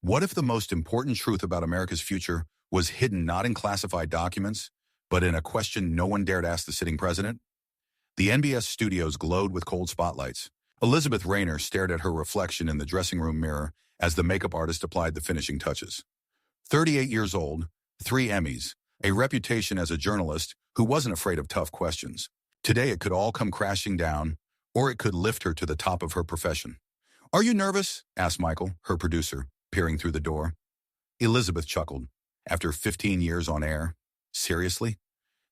What if the most important truth about America's future was hidden not in classified documents, but in a question no one dared ask the sitting president? The NBS studios glowed with cold spotlights. Elizabeth Rayner stared at her reflection in the dressing room mirror as the makeup artist applied the finishing touches. 38 years old, 3 Emmys, a reputation as a journalist who wasn't afraid of tough questions. Today it could all come crashing down, or it could lift her to the top of her profession. "Are you nervous?" asked Michael, her producer, peering through the door. Elizabeth chuckled. After 15 years on air? Seriously?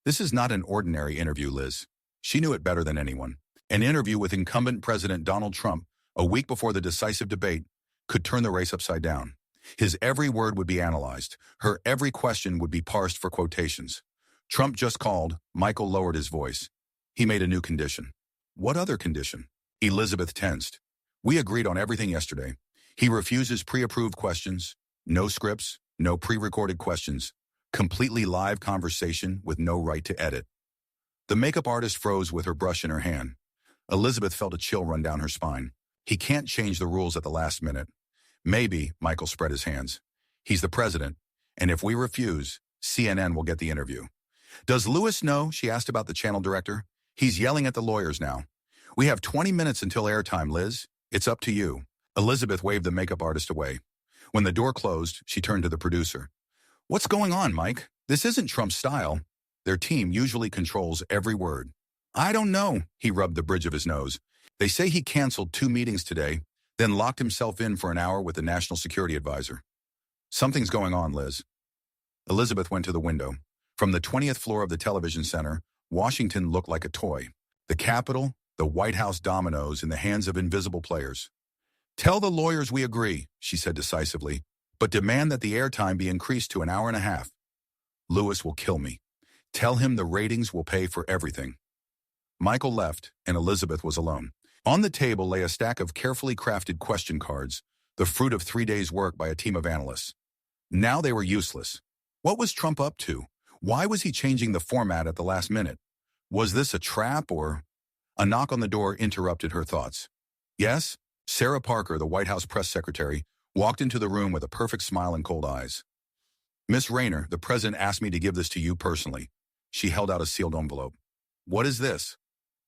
This is not an ordinary interview, Liz. She knew it better than anyone. An interview with incumbent President Donald Trump a week before the decisive debate could turn the race upside down. His every word would be analyzed. Her every question would be parsed for quotations. Trump just called. Michael lowered his voice. He made a new condition. What other condition? Elizabeth tensed. We agreed on everything yesterday. He refuses pre-approved questions, no scripts, no pre-recorded questions, completely live conversation with no right to edit. The makeup artist froze with her brush in her hand. Elizabeth felt a chill run down her spine. He can't change the rules at the last minute. Maybe, Michael spread his hands. He's the president, and if we refuse, CNN will get the interview. Does Lewis know? She asked about the channel director. He's yelling at the lawyers now. We have 20 minutes until airtime, Liz. It's up to you. Elizabeth waved the makeup artist away. When the door closed, she turned to the producer. What's going on, Mike? This isn't Trump's style. Their team usually controls every word. I don't know, he rubbed the bridge of his nose. They say he canceled 2 meetings today, then locked himself in for an hour with the national security advisor. Something's going on, Liz. Elizabeth went to the window. From the 20th floor of the television center, Washington looked like a toy. The Capitol, the White House dominoes in the hands of invisible players. Tell the lawyers we agree, she said decisively, but demand that the airtime be increased to an hour and a half. Lewis will kill me. Tell him the ratings will pay for everything. Michael left, and Elizabeth was alone. On the table lay a stack of carefully crafted question cards, the fruit of 3 days' work by a team of analysts. Now they were useless. What was Trump up to? Why was he changing the format at the last minute? Was this a trap or... A knock on the door interrupted her thoughts. Yes? Sarah Parker, the White House press secretary, walked into the room with a perfect smile and cold eyes. Miss Rayner, the president asked me to give this to you personally. She held out a sealed envelope. What is this?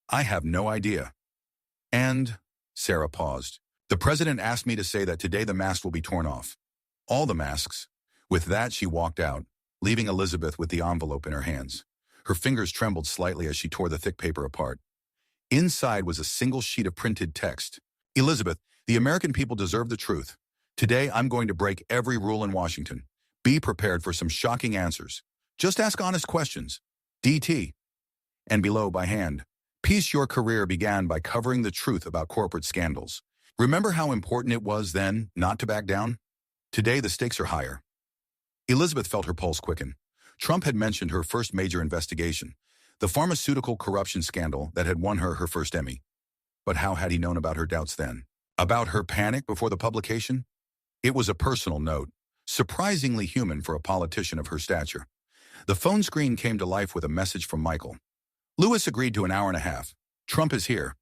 I have no idea. And, Sarah paused. The president asked me to say that today the mask will be torn off. All the masks. With that, she walked out, leaving Elizabeth with the envelope in her hands. Her fingers trembled slightly as she tore the thick paper apart. Inside was a single sheet of printed text. Elizabeth, the American people deserve the truth. Today, I'm going to break every rule in Washington. Be prepared for some shocking answers. Just ask honest questions. DT. And below, by hand, Peace, your career began by covering the truth about corporate scandals. Remember how important it was then not to back down? Today, the stakes are higher. Elizabeth felt her pulse quicken. Trump had mentioned her first major investigation, the pharmaceutical corruption scandal that had won her first Emmy. But how had he known about her doubts then? About her panic before the publication? It was a personal note, surprisingly human for a politician of her stature. The phone screen came to life with a message from Michael. Lewis agreed to an hour and a half. Trump is here.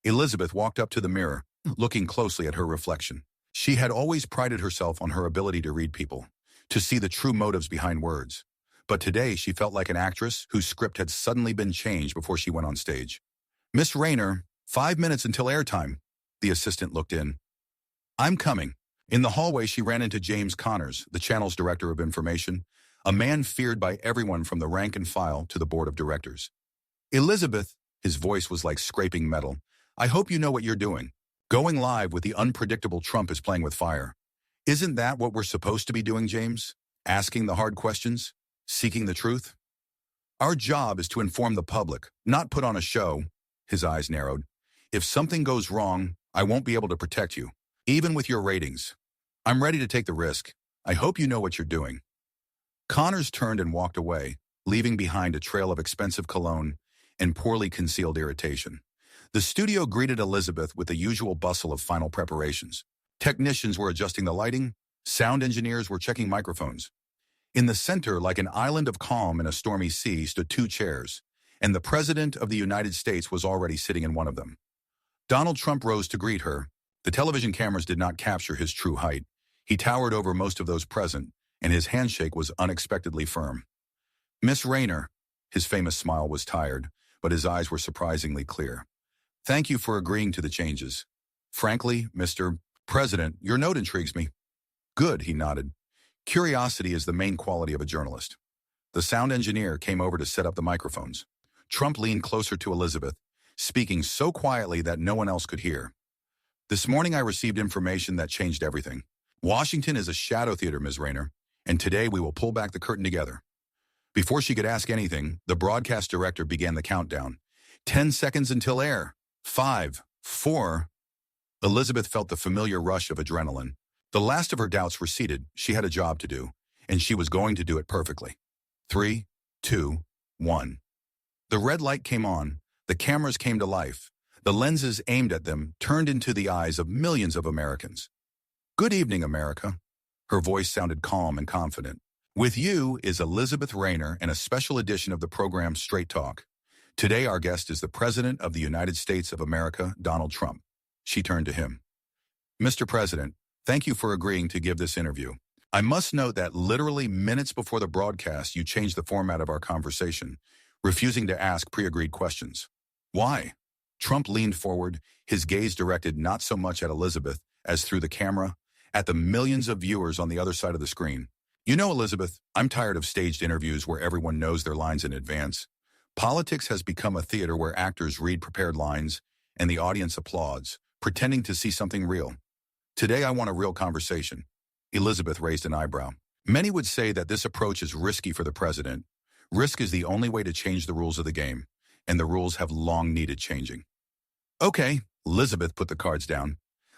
Elizabeth walked up to the mirror, looking closely at her reflection. She had always prided herself on her ability to read people, to see the true motives behind words. But today she felt like an actress whose script had suddenly been changed before she went on stage. Miss Rayner, 5 minutes until airtime. The assistant looked in. I'm coming. In the hallway, she ran into James Connors, the channel's director of information, a man feared by everyone from the rank and file to the board of directors. Elizabeth, his voice was like scraping metal. I hope you know what you're doing. Going live with the unpredictable Trump is playing with fire. Isn't that what we're supposed to be doing, James? Asking the hard questions? Seeking the truth? Our job is to inform the public, not put on a show. His eyes narrowed. If something goes wrong, I won't be able to protect you, even with your ratings. I'm ready to take the risk. I hope you know what you're doing. Connors turned and walked away, leaving behind a trail of expensive cologne and poorly concealed irritation. The studio greeted Elizabeth with the usual bustle of final preparations. Technicians were adjusting the lighting, sound engineers were checking microphones. In the center, like an island of calm in a stormy sea, stood 2 chairs, and the President of the United States was already sitting in one of them. Donald Trump rose to greet her. The television cameras did not capture his true height. He towered over most of those present, and his handshake was unexpectedly firm. Miss Rayner, his famous smile was tired, but his eyes were surprisingly clear. Thank you for agreeing to the changes. Frankly, Mr. President, your note intrigues me. Good, he nodded. Curiosity is the main quality of a journalist. The sound engineer came over to set up the microphones. Trump leaned closer to Elizabeth, speaking so quietly that no one else could hear. This morning I received information that changed everything. Washington is a shadow theater, Ms. Rayner, and today we will pull back the curtain together. Before she could ask anything, the broadcast director began the countdown. 10 seconds until air. 5, 4. Elizabeth felt the familiar rush of adrenaline. The last of her doubts receded. She had a job to do, and she was going to do it perfectly. 3, 2, 1. The red light came on. The cameras came to life. The lenses aimed at them turned into the eyes of millions of Americans. Good evening, America. Her voice sounded calm and confident. With you is Elizabeth Rayner and a special edition of the program Straight Talk. Today our guest is the President of the United States of America, Donald Trump. She turned to him. Mr. President, thank you for agreeing to give this interview. I must note that literally minutes before the broadcast you changed the format of our conversation, refusing to ask pre-agreed questions. Why? Trump leaned forward, his gaze directed not so much at Elizabeth as through the camera, at the millions of viewers on the other side of the screen. You know, Elizabeth, I'm tired of staged interviews where everyone knows their lines in advance. Politics has become a theater where actors read prepared lines and the audience applauds, pretending to see something real. Today I want a real conversation. Elizabeth raised an eyebrow. Many would say that this approach is risky for the president. Risk is the only way to change the rules of the game, and the rules have long needed changing. Okay, Elizabeth put the cards down.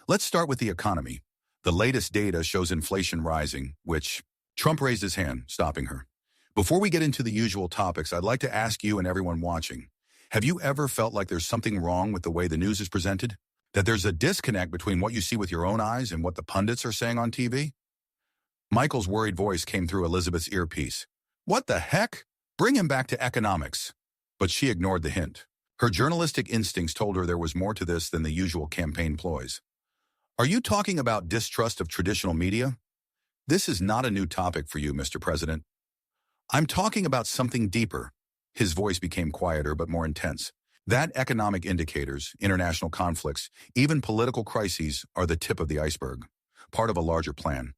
Let's start with the economy. The latest data shows inflation rising, which... Trump raised his hand, stopping her. Before we get into the usual topics, I'd like to ask you and everyone watching, have you ever felt like there's something wrong with the way the news is presented? That there's a disconnect between what you see with your own eyes and what the pundits are saying on TV? Michael's worried voice came through Elizabeth's earpiece. What the heck? Bring him back to economics. But she ignored the hint. Her journalistic instincts told her there was more to this than the usual campaign ploys. Are you talking about distrust of traditional media? This is not a new topic for you, Mr. President. I'm talking about something deeper. His voice became quieter but more intense. That economic indicators, international conflicts, even political crises are the tip of the iceberg, part of a larger plan.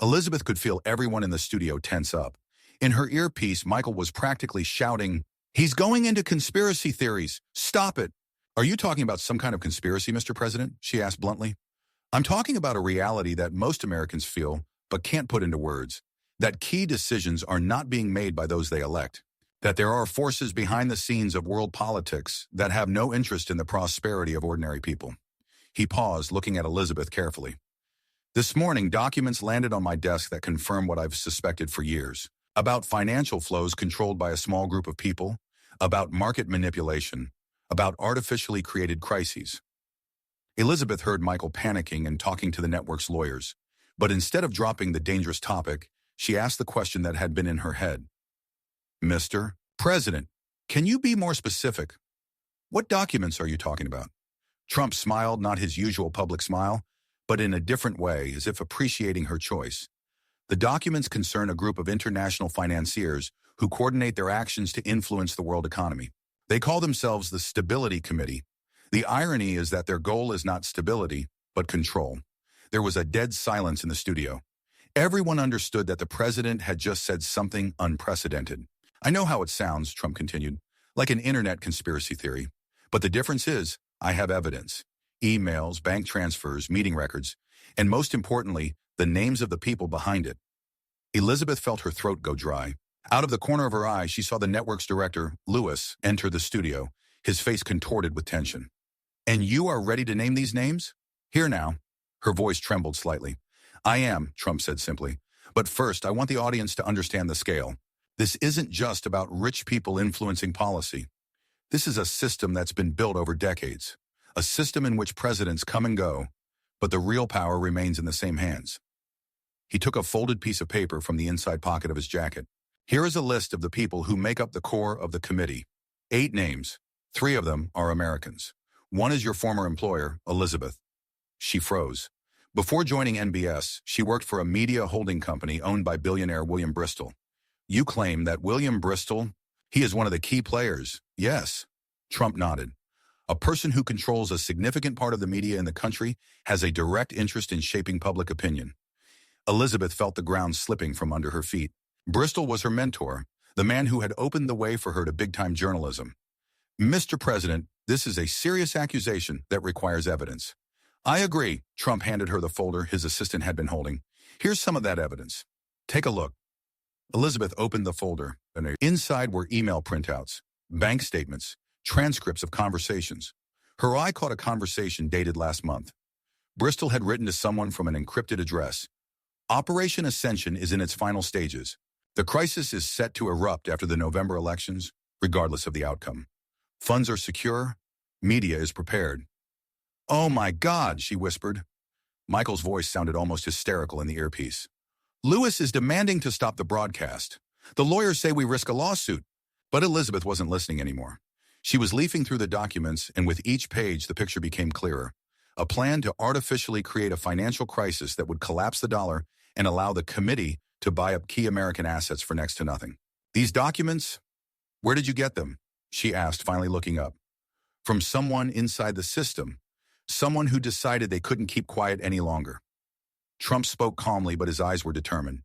Elizabeth could feel everyone in the studio tense up. In her earpiece, Michael was practically shouting, "He's going into conspiracy theories. Stop it." Are you talking about some kind of conspiracy, Mr. President? She asked bluntly. I'm talking about a reality that most Americans feel, but can't put into words, that key decisions are not being made by those they elect, that there are forces behind the scenes of world politics that have no interest in the prosperity of ordinary people. He paused, looking at Elizabeth carefully. This morning, documents landed on my desk that confirm what I've suspected for years, about financial flows controlled by a small group of people, about market manipulation, about artificially created crises. Elizabeth heard Michael panicking and talking to the network's lawyers. But instead of dropping the dangerous topic, she asked the question that had been in her head. Mr. President, can you be more specific? What documents are you talking about? Trump smiled, not his usual public smile, but in a different way, as if appreciating her choice. The documents concern a group of international financiers who coordinate their actions to influence the world economy. They call themselves the Stability Committee. The irony is that their goal is not stability, but control. There was a dead silence in the studio. Everyone understood that the president had just said something unprecedented. I know how it sounds, Trump continued, like an internet conspiracy theory. But the difference is, I have evidence. Emails, bank transfers, meeting records, and most importantly, the names of the people behind it. Elizabeth felt her throat go dry. Out of the corner of her eye, she saw the network's director, Lewis, enter the studio, his face contorted with tension. And you are ready to name these names? Here now. Her voice trembled slightly. I am, Trump said simply. But first, I want the audience to understand the scale. This isn't just about rich people influencing policy. This is a system that's been built over decades. A system in which presidents come and go, but the real power remains in the same hands. He took a folded piece of paper from the inside pocket of his jacket. Here is a list of the people who make up the core of the committee. 8 names. 3 of them are Americans. 1 is your former employer, Elizabeth. She froze. Before joining NBS, she worked for a media holding company owned by billionaire William Bristol. You claim that William Bristol, he is one of the key players. Yes. Trump nodded. A person who controls a significant part of the media in the country has a direct interest in shaping public opinion. Elizabeth felt the ground slipping from under her feet. Bristol was her mentor, the man who had opened the way for her to big-time journalism. Mr. President, this is a serious accusation that requires evidence. I agree. Trump handed her the folder his assistant had been holding. Here's some of that evidence. Take a look. Elizabeth opened the folder, and inside were email printouts, bank statements, transcripts of conversations. Her eye caught a conversation dated last month. Bristol had written to someone from an encrypted address. Operation Ascension is in its final stages. The crisis is set to erupt after the November elections, regardless of the outcome. Funds are secure. Media is prepared. Oh my God, she whispered. Michael's voice sounded almost hysterical in the earpiece. Lewis is demanding to stop the broadcast. The lawyers say we risk a lawsuit. But Elizabeth wasn't listening anymore. She was leafing through the documents, and with each page the picture became clearer. A plan to artificially create a financial crisis that would collapse the dollar and allow the committee to buy up key American assets for next to nothing. These documents, where did you get them? She asked, finally looking up. From someone inside the system. Someone who decided they couldn't keep quiet any longer. Trump spoke calmly, but his eyes were determined.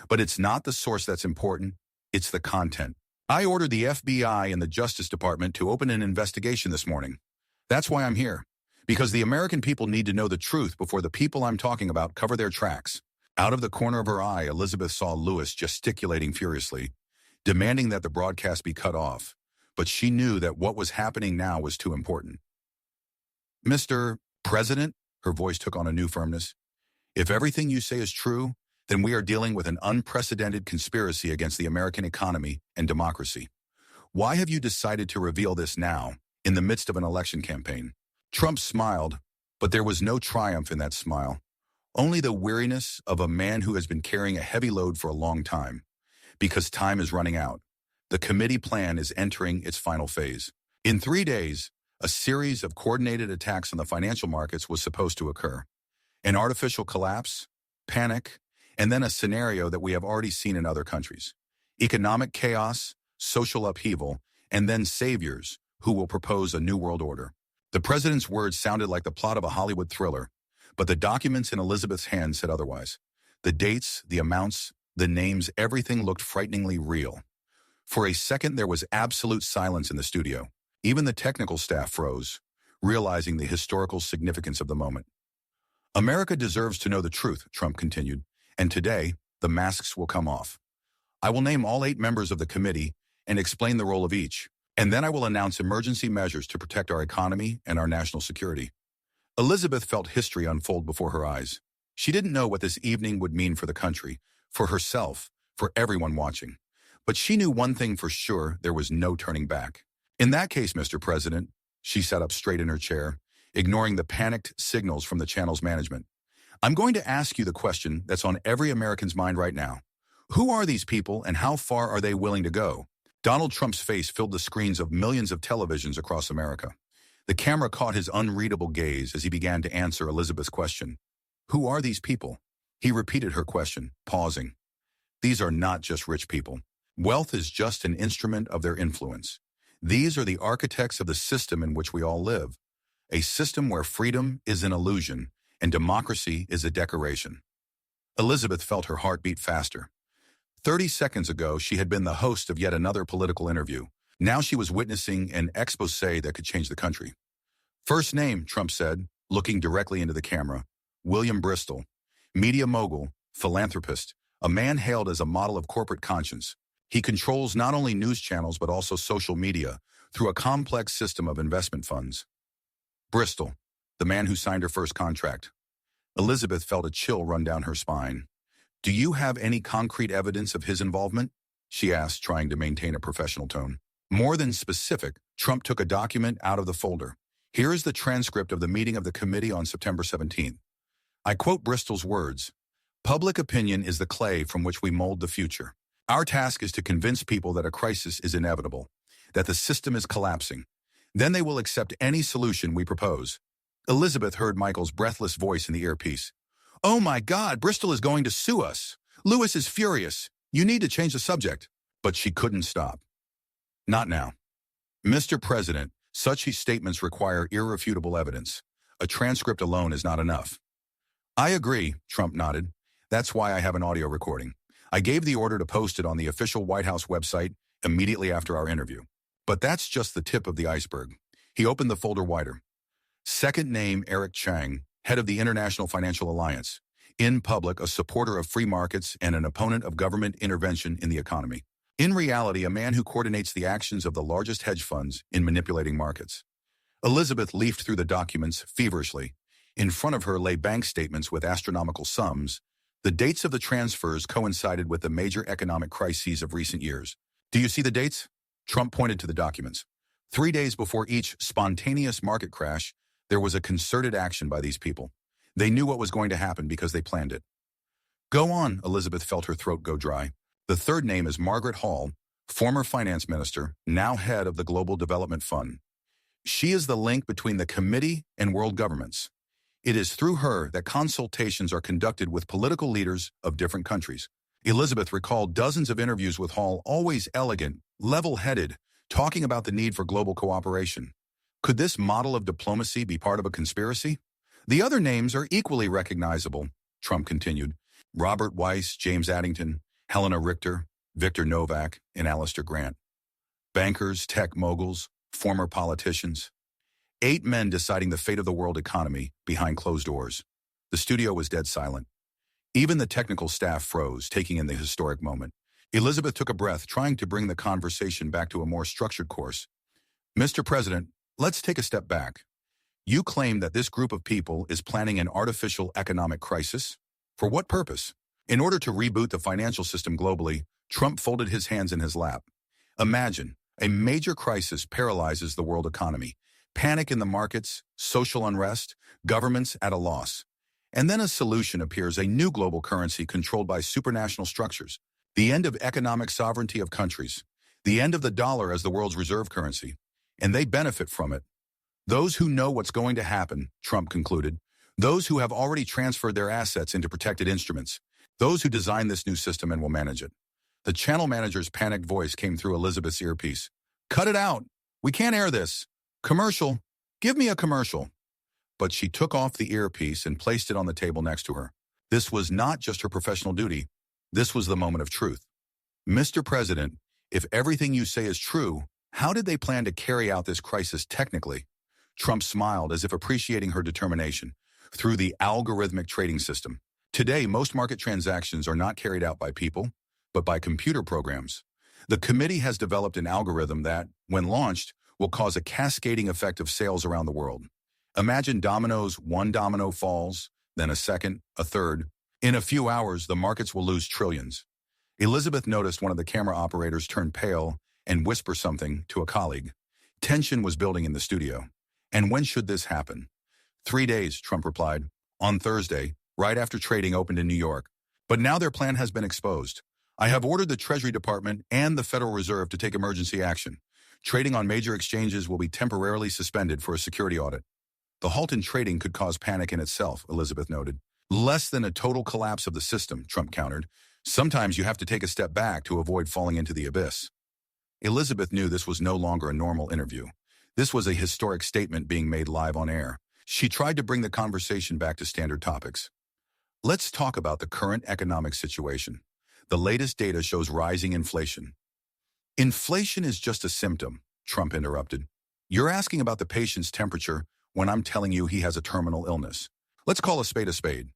But it's not the source that's important, it's the content. I ordered the FBI and the Justice Department to open an investigation this morning. That's why I'm here. Because the American people need to know the truth before the people I'm talking about cover their tracks. Out of the corner of her eye, Elizabeth saw Lewis gesticulating furiously, demanding that the broadcast be cut off. But she knew that what was happening now was too important. Mr. President, her voice took on a new firmness, if everything you say is true, then we are dealing with an unprecedented conspiracy against the American economy and democracy. Why have you decided to reveal this now, in the midst of an election campaign? Trump smiled, but there was no triumph in that smile. Only the weariness of a man who has been carrying a heavy load for a long time. Because time is running out. The committee plan is entering its final phase. In 3 days, a series of coordinated attacks on the financial markets was supposed to occur. An artificial collapse, panic, and then a scenario that we have already seen in other countries. Economic chaos, social upheaval, and then saviors who will propose a new world order. The president's words sounded like the plot of a Hollywood thriller, but the documents in Elizabeth's hand said otherwise. The dates, the amounts, the names, everything looked frighteningly real. For a second, there was absolute silence in the studio. Even the technical staff froze, realizing the historical significance of the moment. America deserves to know the truth, Trump continued, and today, the masks will come off. I will name all 8 members of the committee and explain the role of each, and then I will announce emergency measures to protect our economy and our national security. Elizabeth felt history unfold before her eyes. She didn't know what this evening would mean for the country, for herself, for everyone watching. But she knew one thing for sure, there was no turning back. In that case, Mr. President, she sat up straight in her chair, ignoring the panicked signals from the channel's management. I'm going to ask you the question that's on every American's mind right now. Who are these people and how far are they willing to go? Donald Trump's face filled the screens of millions of televisions across America. The camera caught his unreadable gaze as he began to answer Elizabeth's question. Who are these people? He repeated her question, pausing. These are not just rich people. Wealth is just an instrument of their influence. These are the architects of the system in which we all live. A system where freedom is an illusion and democracy is a decoration. Elizabeth felt her heart beat faster. 30 seconds ago, she had been the host of yet another political interview. Now she was witnessing an exposé that could change the country. First name, Trump said, looking directly into the camera. William Bristol, media mogul, philanthropist, a man hailed as a model of corporate conscience. He controls not only news channels but also social media through a complex system of investment funds. Bristol, the man who signed her first contract. Elizabeth felt a chill run down her spine. Do you have any concrete evidence of his involvement? She asked, trying to maintain a professional tone. More than specific, Trump took a document out of the folder. Here is the transcript of the meeting of the committee on September 17th. I quote Bristol's words, "Public opinion is the clay from which we mold the future. Our task is to convince people that a crisis is inevitable, that the system is collapsing. Then they will accept any solution we propose." Elizabeth heard Michael's breathless voice in the earpiece. "Oh my God, Bristol is going to sue us. Lewis is furious. You need to change the subject." But she couldn't stop. Not now. "Mr. President, such statements require irrefutable evidence. A transcript alone is not enough." "I agree," Trump nodded. "That's why I have an audio recording. I gave the order to post it on the official White House website immediately after our interview. But that's just the tip of the iceberg." He opened the folder wider. Second name Eric Chang, head of the International Financial Alliance. In public, a supporter of free markets and an opponent of government intervention in the economy. In reality, a man who coordinates the actions of the largest hedge funds in manipulating markets. Elizabeth leafed through the documents feverishly. In front of her lay bank statements with astronomical sums. The dates of the transfers coincided with the major economic crises of recent years. "Do you see the dates?" Trump pointed to the documents. 3 days before each spontaneous market crash, there was a concerted action by these people. They knew what was going to happen because they planned it. "Go on," Elizabeth felt her throat go dry. The third name is Margaret Hall, former finance minister, now head of the Global Development Fund. She is the link between the committee and world governments. It is through her that consultations are conducted with political leaders of different countries. Elizabeth recalled dozens of interviews with Hall, always elegant, level-headed, talking about the need for global cooperation. Could this model of diplomacy be part of a conspiracy? "The other names are equally recognizable," Trump continued. "Robert Weiss, James Addington, Helena Richter, Victor Novak, and Alistair Grant. Bankers, tech moguls, former politicians. 8 men deciding the fate of the world economy behind closed doors." The studio was dead silent. Even the technical staff froze, taking in the historic moment. Elizabeth took a breath, trying to bring the conversation back to a more structured course. "Mr. President, let's take a step back. You claim that this group of people is planning an artificial economic crisis? For what purpose?" In order to reboot the financial system globally, Trump folded his hands in his lap. "Imagine, a major crisis paralyzes the world economy. Panic in the markets, social unrest, governments at a loss. And then a solution appears, a new global currency controlled by supranational structures. The end of economic sovereignty of countries. The end of the dollar as the world's reserve currency. And they benefit from it. Those who know what's going to happen," Trump concluded. "Those who have already transferred their assets into protected instruments. Those who designed this new system and will manage it." The channel manager's panicked voice came through Elizabeth's earpiece. "Cut it out. We can't air this. Commercial. Give me a commercial." But she took off the earpiece and placed it on the table next to her. This was not just her professional duty. This was the moment of truth. "Mr. President, if everything you say is true, how did they plan to carry out this crisis technically?" Trump smiled as if appreciating her determination. "Through the algorithmic trading system. Today, most market transactions are not carried out by people, but by computer programs. The committee has developed an algorithm that, when launched, will cause a cascading effect of sales around the world. Imagine dominoes. One domino falls, then a second, a third. In a few hours, the markets will lose trillions." Elizabeth noticed one of the camera operators turn pale and whisper something to a colleague. Tension was building in the studio. "And when should this happen?" 3 days, Trump replied. "On Thursday, right after trading opened in New York. But now their plan has been exposed. I have ordered the Treasury Department and the Federal Reserve to take emergency action. Trading on major exchanges will be temporarily suspended for a security audit." "The halt in trading could cause panic in itself," Elizabeth noted. "Less than a total collapse of the system," Trump countered. "Sometimes you have to take a step back to avoid falling into the abyss." Elizabeth knew this was no longer a normal interview. This was a historic statement being made live on air. She tried to bring the conversation back to standard topics. "Let's talk about the current economic situation. The latest data shows rising inflation." "Inflation is just a symptom," Trump interrupted. "You're asking about the patient's temperature when I'm telling you he has a terminal illness. Let's call a spade a spade.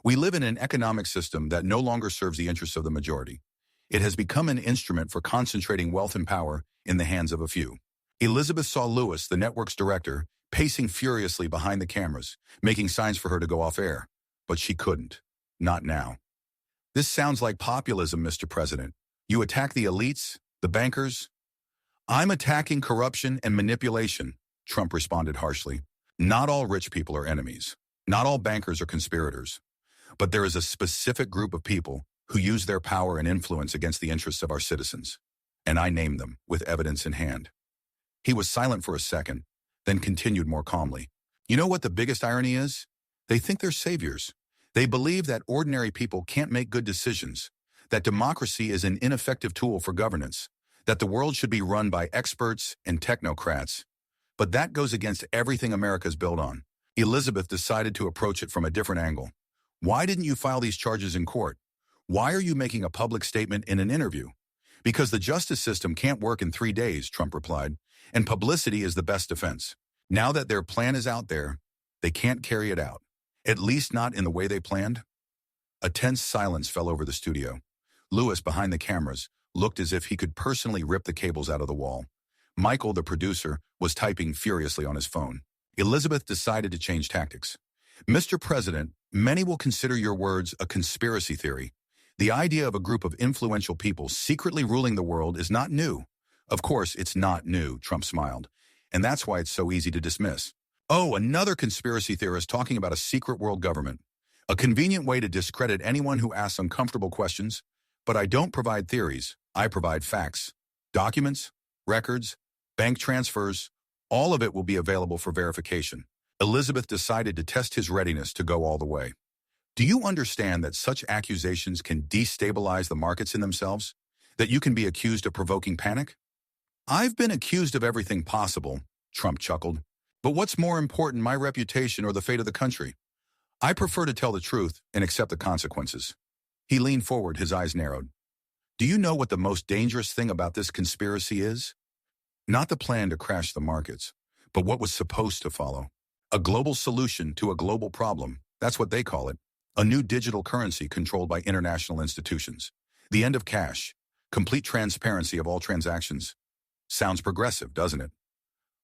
We live in an economic system that no longer serves the interests of the majority. It has become an instrument for concentrating wealth and power in the hands of a few." Elizabeth saw Lewis, the network's director, pacing furiously behind the cameras, making signs for her to go off air. But she couldn't. Not now. "This sounds like populism, Mr. President. You attack the elites, the bankers." "I'm attacking corruption and manipulation," Trump responded harshly. "Not all rich people are enemies. Not all bankers are conspirators. But there is a specific group of people who use their power and influence against the interests of our citizens. And I name them with evidence in hand." He was silent for a second, then continued more calmly. "You know what the biggest irony is? They think they're saviors. They believe that ordinary people can't make good decisions, that democracy is an ineffective tool for governance, that the world should be run by experts and technocrats. But that goes against everything America's built on. Elizabeth decided to approach it from a different angle. Why didn't you file these charges in court? Why are you making a public statement in an interview? Because the justice system can't work in 3 days, Trump replied, and publicity is the best defense. Now that their plan is out there, they can't carry it out. At least not in the way they planned. A tense silence fell over the studio. Lewis, behind the cameras, looked as if he could personally rip the cables out of the wall. Michael, the producer, was typing furiously on his phone. Elizabeth decided to change tactics. Mr. President, many will consider your words a conspiracy theory. The idea of a group of influential people secretly ruling the world is not new. Of course, it's not new, Trump smiled. And that's why it's so easy to dismiss. Oh, another conspiracy theorist talking about a secret world government. A convenient way to discredit anyone who asks uncomfortable questions. But I don't provide theories, I provide facts. Documents, records, bank transfers, all of it will be available for verification. Elizabeth decided to test his readiness to go all the way. Do you understand that such accusations can destabilize the markets in themselves? That you can be accused of provoking panic? I've been accused of everything possible, Trump chuckled. But what's more important, my reputation or the fate of the country? I prefer to tell the truth and accept the consequences. He leaned forward, his eyes narrowed. Do you know what the most dangerous thing about this conspiracy is? Not the plan to crash the markets, but what was supposed to follow. A global solution to a global problem, that's what they call it. A new digital currency controlled by international institutions. The end of cash. Complete transparency of all transactions. Sounds progressive, doesn't it?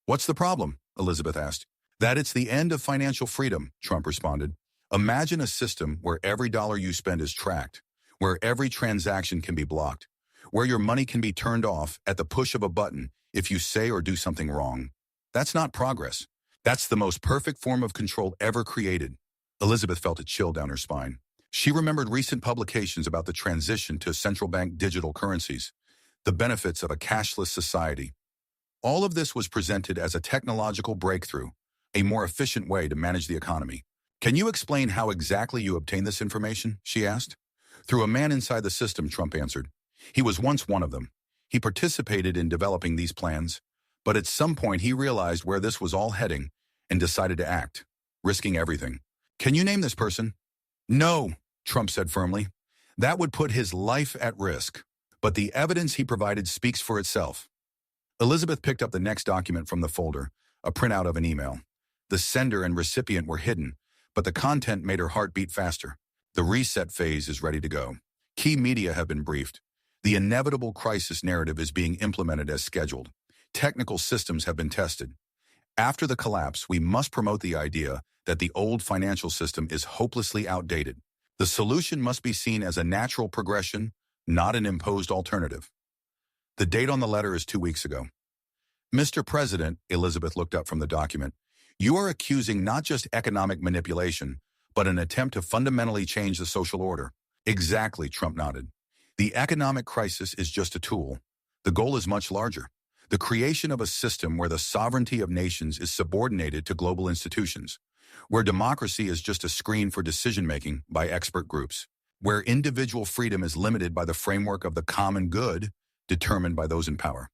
What's the problem? Elizabeth asked. That it's the end of financial freedom, Trump responded. Imagine a system where every dollar you spend is tracked, where every transaction can be blocked, where your money can be turned off at the push of a button if you say or do something wrong. That's not progress. That's the most perfect form of control ever created. Elizabeth felt a chill down her spine. She remembered recent publications about the transition to central bank digital currencies, the benefits of a cashless society. All of this was presented as a technological breakthrough, a more efficient way to manage the economy. Can you explain how exactly you obtained this information? She asked. Through a man inside the system, Trump answered. He was once one of them. He participated in developing these plans, but at some point he realized where this was all heading and decided to act, risking everything. Can you name this person? No, Trump said firmly. That would put his life at risk. But the evidence he provided speaks for itself. Elizabeth picked up the next document from the folder, a printout of an email. The sender and recipient were hidden, but the content made her heart beat faster. The reset phase is ready to go. Key media have been briefed. The inevitable crisis narrative is being implemented as scheduled. Technical systems have been tested. After the collapse, we must promote the idea that the old financial system is hopelessly outdated. The solution must be seen as a natural progression, not an imposed alternative. The date on the letter is 2 weeks ago. Mr. President, Elizabeth looked up from the document, you are accusing not just economic manipulation, but an attempt to fundamentally change the social order. Exactly, Trump nodded. The economic crisis is just a tool. The goal is much larger. The creation of a system where the sovereignty of nations is subordinated to global institutions, where democracy is just a screen for decision-making by expert groups, where individual freedom is limited by the framework of the common good determined by those in power.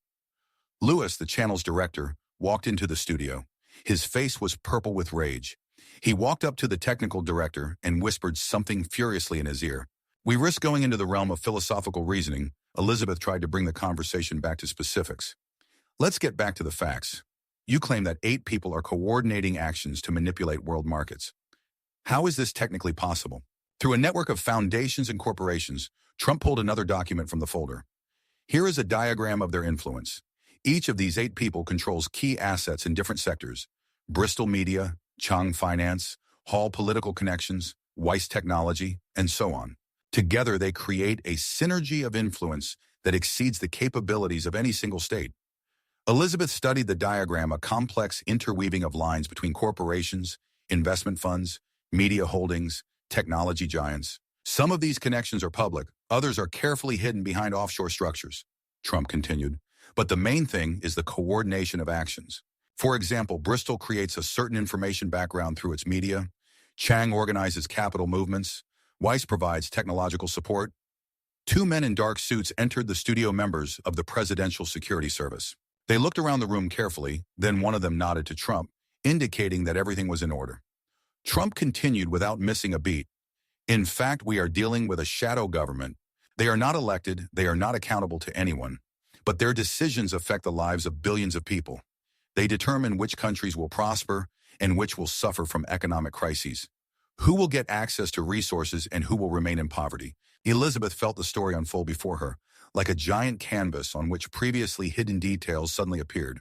Lewis, the channel's director, walked into the studio. His face was purple with rage. He walked up to the technical director and whispered something furiously in his ear. We risk going into the realm of philosophical reasoning. Elizabeth tried to bring the conversation back to specifics. Let's get back to the facts. You claim that 8 people are coordinating actions to manipulate world markets. How is this technically possible? Through a network of foundations and corporations, Trump pulled another document from the folder. Here is a diagram of their influence. Each of these 8 people controls key assets in different sectors: Bristol Media, Chang Finance, Hall Political Connections, Weiss Technology, and so on. Together, they create a synergy of influence that exceeds the capabilities of any single state. Elizabeth studied the diagram, a complex interweaving of lines between corporations, investment funds, media holdings, technology giants. Some of these connections are public, others are carefully hidden behind offshore structures, Trump continued. But the main thing is the coordination of actions. For example, Bristol creates a certain information background through its media. Chang organizes capital movements. Weiss provides technological support. Two men in dark suits entered the studio, members of the Presidential Security Service. They looked around the room carefully, then one of them nodded to Trump, indicating that everything was in order. Trump continued without missing a beat. In fact, we are dealing with a shadow government. They are not elected, they are not accountable to anyone, but their decisions affect the lives of billions of people. They determine which countries will prosper and which will suffer from economic crises. Who will get access to resources and who will remain in poverty? Elizabeth felt the story unfold before her, like a giant canvas on which previously hidden details suddenly appeared.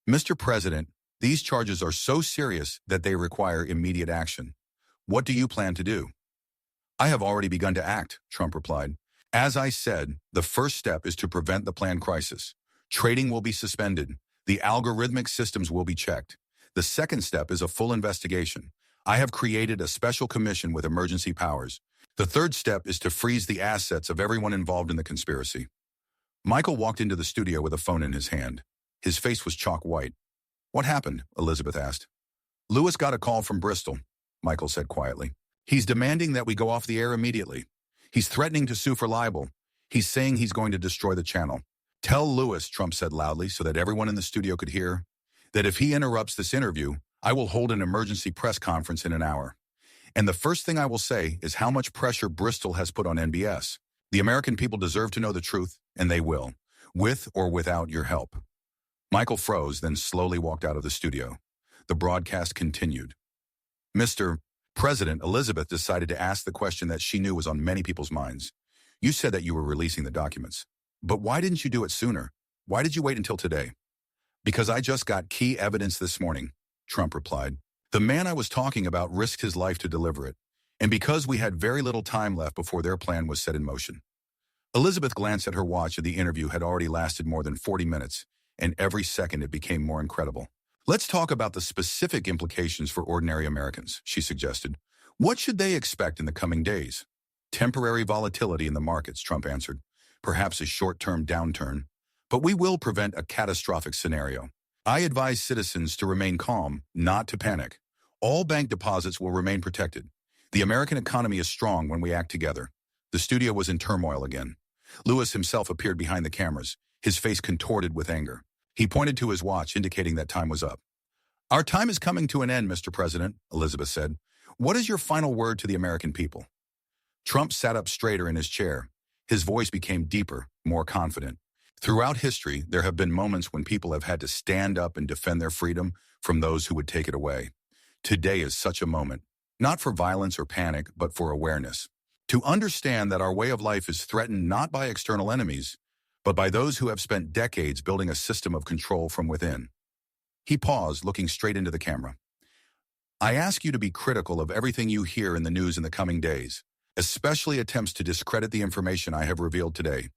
Mr. President, these charges are so serious that they require immediate action. What do you plan to do? I have already begun to act, Trump replied. As I said, the first step is to prevent the planned crisis. Trading will be suspended. The algorithmic systems will be checked. The second step is a full investigation. I have created a special commission with emergency powers. The third step is to freeze the assets of everyone involved in the conspiracy. Michael walked into the studio with a phone in his hand. His face was chalk white. What happened? Elizabeth asked. Lewis got a call from Bristol, Michael said quietly. He's demanding that we go off the air immediately. He's threatening to sue for libel. He's saying he's going to destroy the channel. Tell Lewis, Trump said loudly so that everyone in the studio could hear, that if he interrupts this interview, I will hold an emergency press conference in an hour. And the first thing I will say is how much pressure Bristol has put on NBS. The American people deserve to know the truth, and they will, with or without your help. Michael froze, then slowly walked out of the studio. The broadcast continued. Mr. President, Elizabeth decided to ask the question that she knew was on many people's minds. You said that you were releasing the documents. But why didn't you do it sooner? Why did you wait until today? Because I just got key evidence this morning, Trump replied. The man I was talking about risked his life to deliver it, and because we had very little time left before their plan was set in motion. Elizabeth glanced at her watch, and the interview had already lasted more than 40 minutes, and every second it became more incredible. Let's talk about the specific implications for ordinary Americans, she suggested. What should they expect in the coming days? Temporary volatility in the markets, Trump answered. Perhaps a short-term downturn. But we will prevent a catastrophic scenario. I advise citizens to remain calm, not to panic. All bank deposits will remain protected. The American economy is strong when we act together. The studio was in turmoil again. Lewis himself appeared behind the cameras, his face contorted with anger. He pointed to his watch, indicating that time was up. Our time is coming to an end, Mr. President, Elizabeth said. What is your final word to the American people? Trump sat up straighter in his chair. His voice became deeper, more confident. Throughout history, there have been moments when people have had to stand up and defend their freedom from those who would take it away. Today is such a moment, not for violence or panic, but for awareness. To understand that our way of life is threatened not by external enemies, but by those who have spent decades building a system of control from within. He paused, looking straight into the camera. I ask you to be critical of everything you hear in the news in the coming days, especially attempts to discredit the information I have revealed today.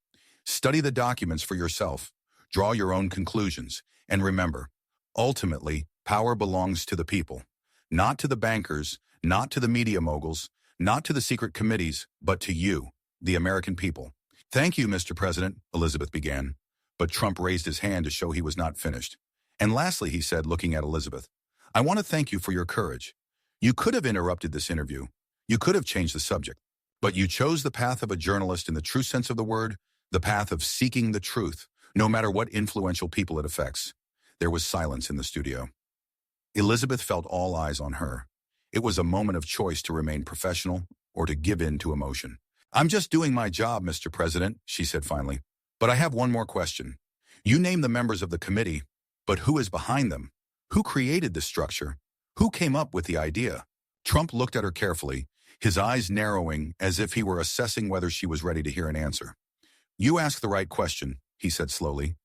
Study the documents for yourself, draw your own conclusions, and remember, ultimately, power belongs to the people, not to the bankers, not to the media moguls, not to the secret committees, but to you, the American people. Thank you, Mr. President, Elizabeth began, but Trump raised his hand to show he was not finished. And lastly, he said, looking at Elizabeth, I want to thank you for your courage. You could have interrupted this interview. You could have changed the subject. But you chose the path of a journalist in the true sense of the word, the path of seeking the truth, no matter what influential people it affects. There was silence in the studio. Elizabeth felt all eyes on her. It was a moment of choice to remain professional or to give in to emotion. I'm just doing my job, Mr. President, she said finally. But I have one more question. You name the members of the committee, but who is behind them? Who created this structure? Who came up with the idea? Trump looked at her carefully, his eyes narrowing as if he were assessing whether she was ready to hear an answer. You ask the right question, he said slowly.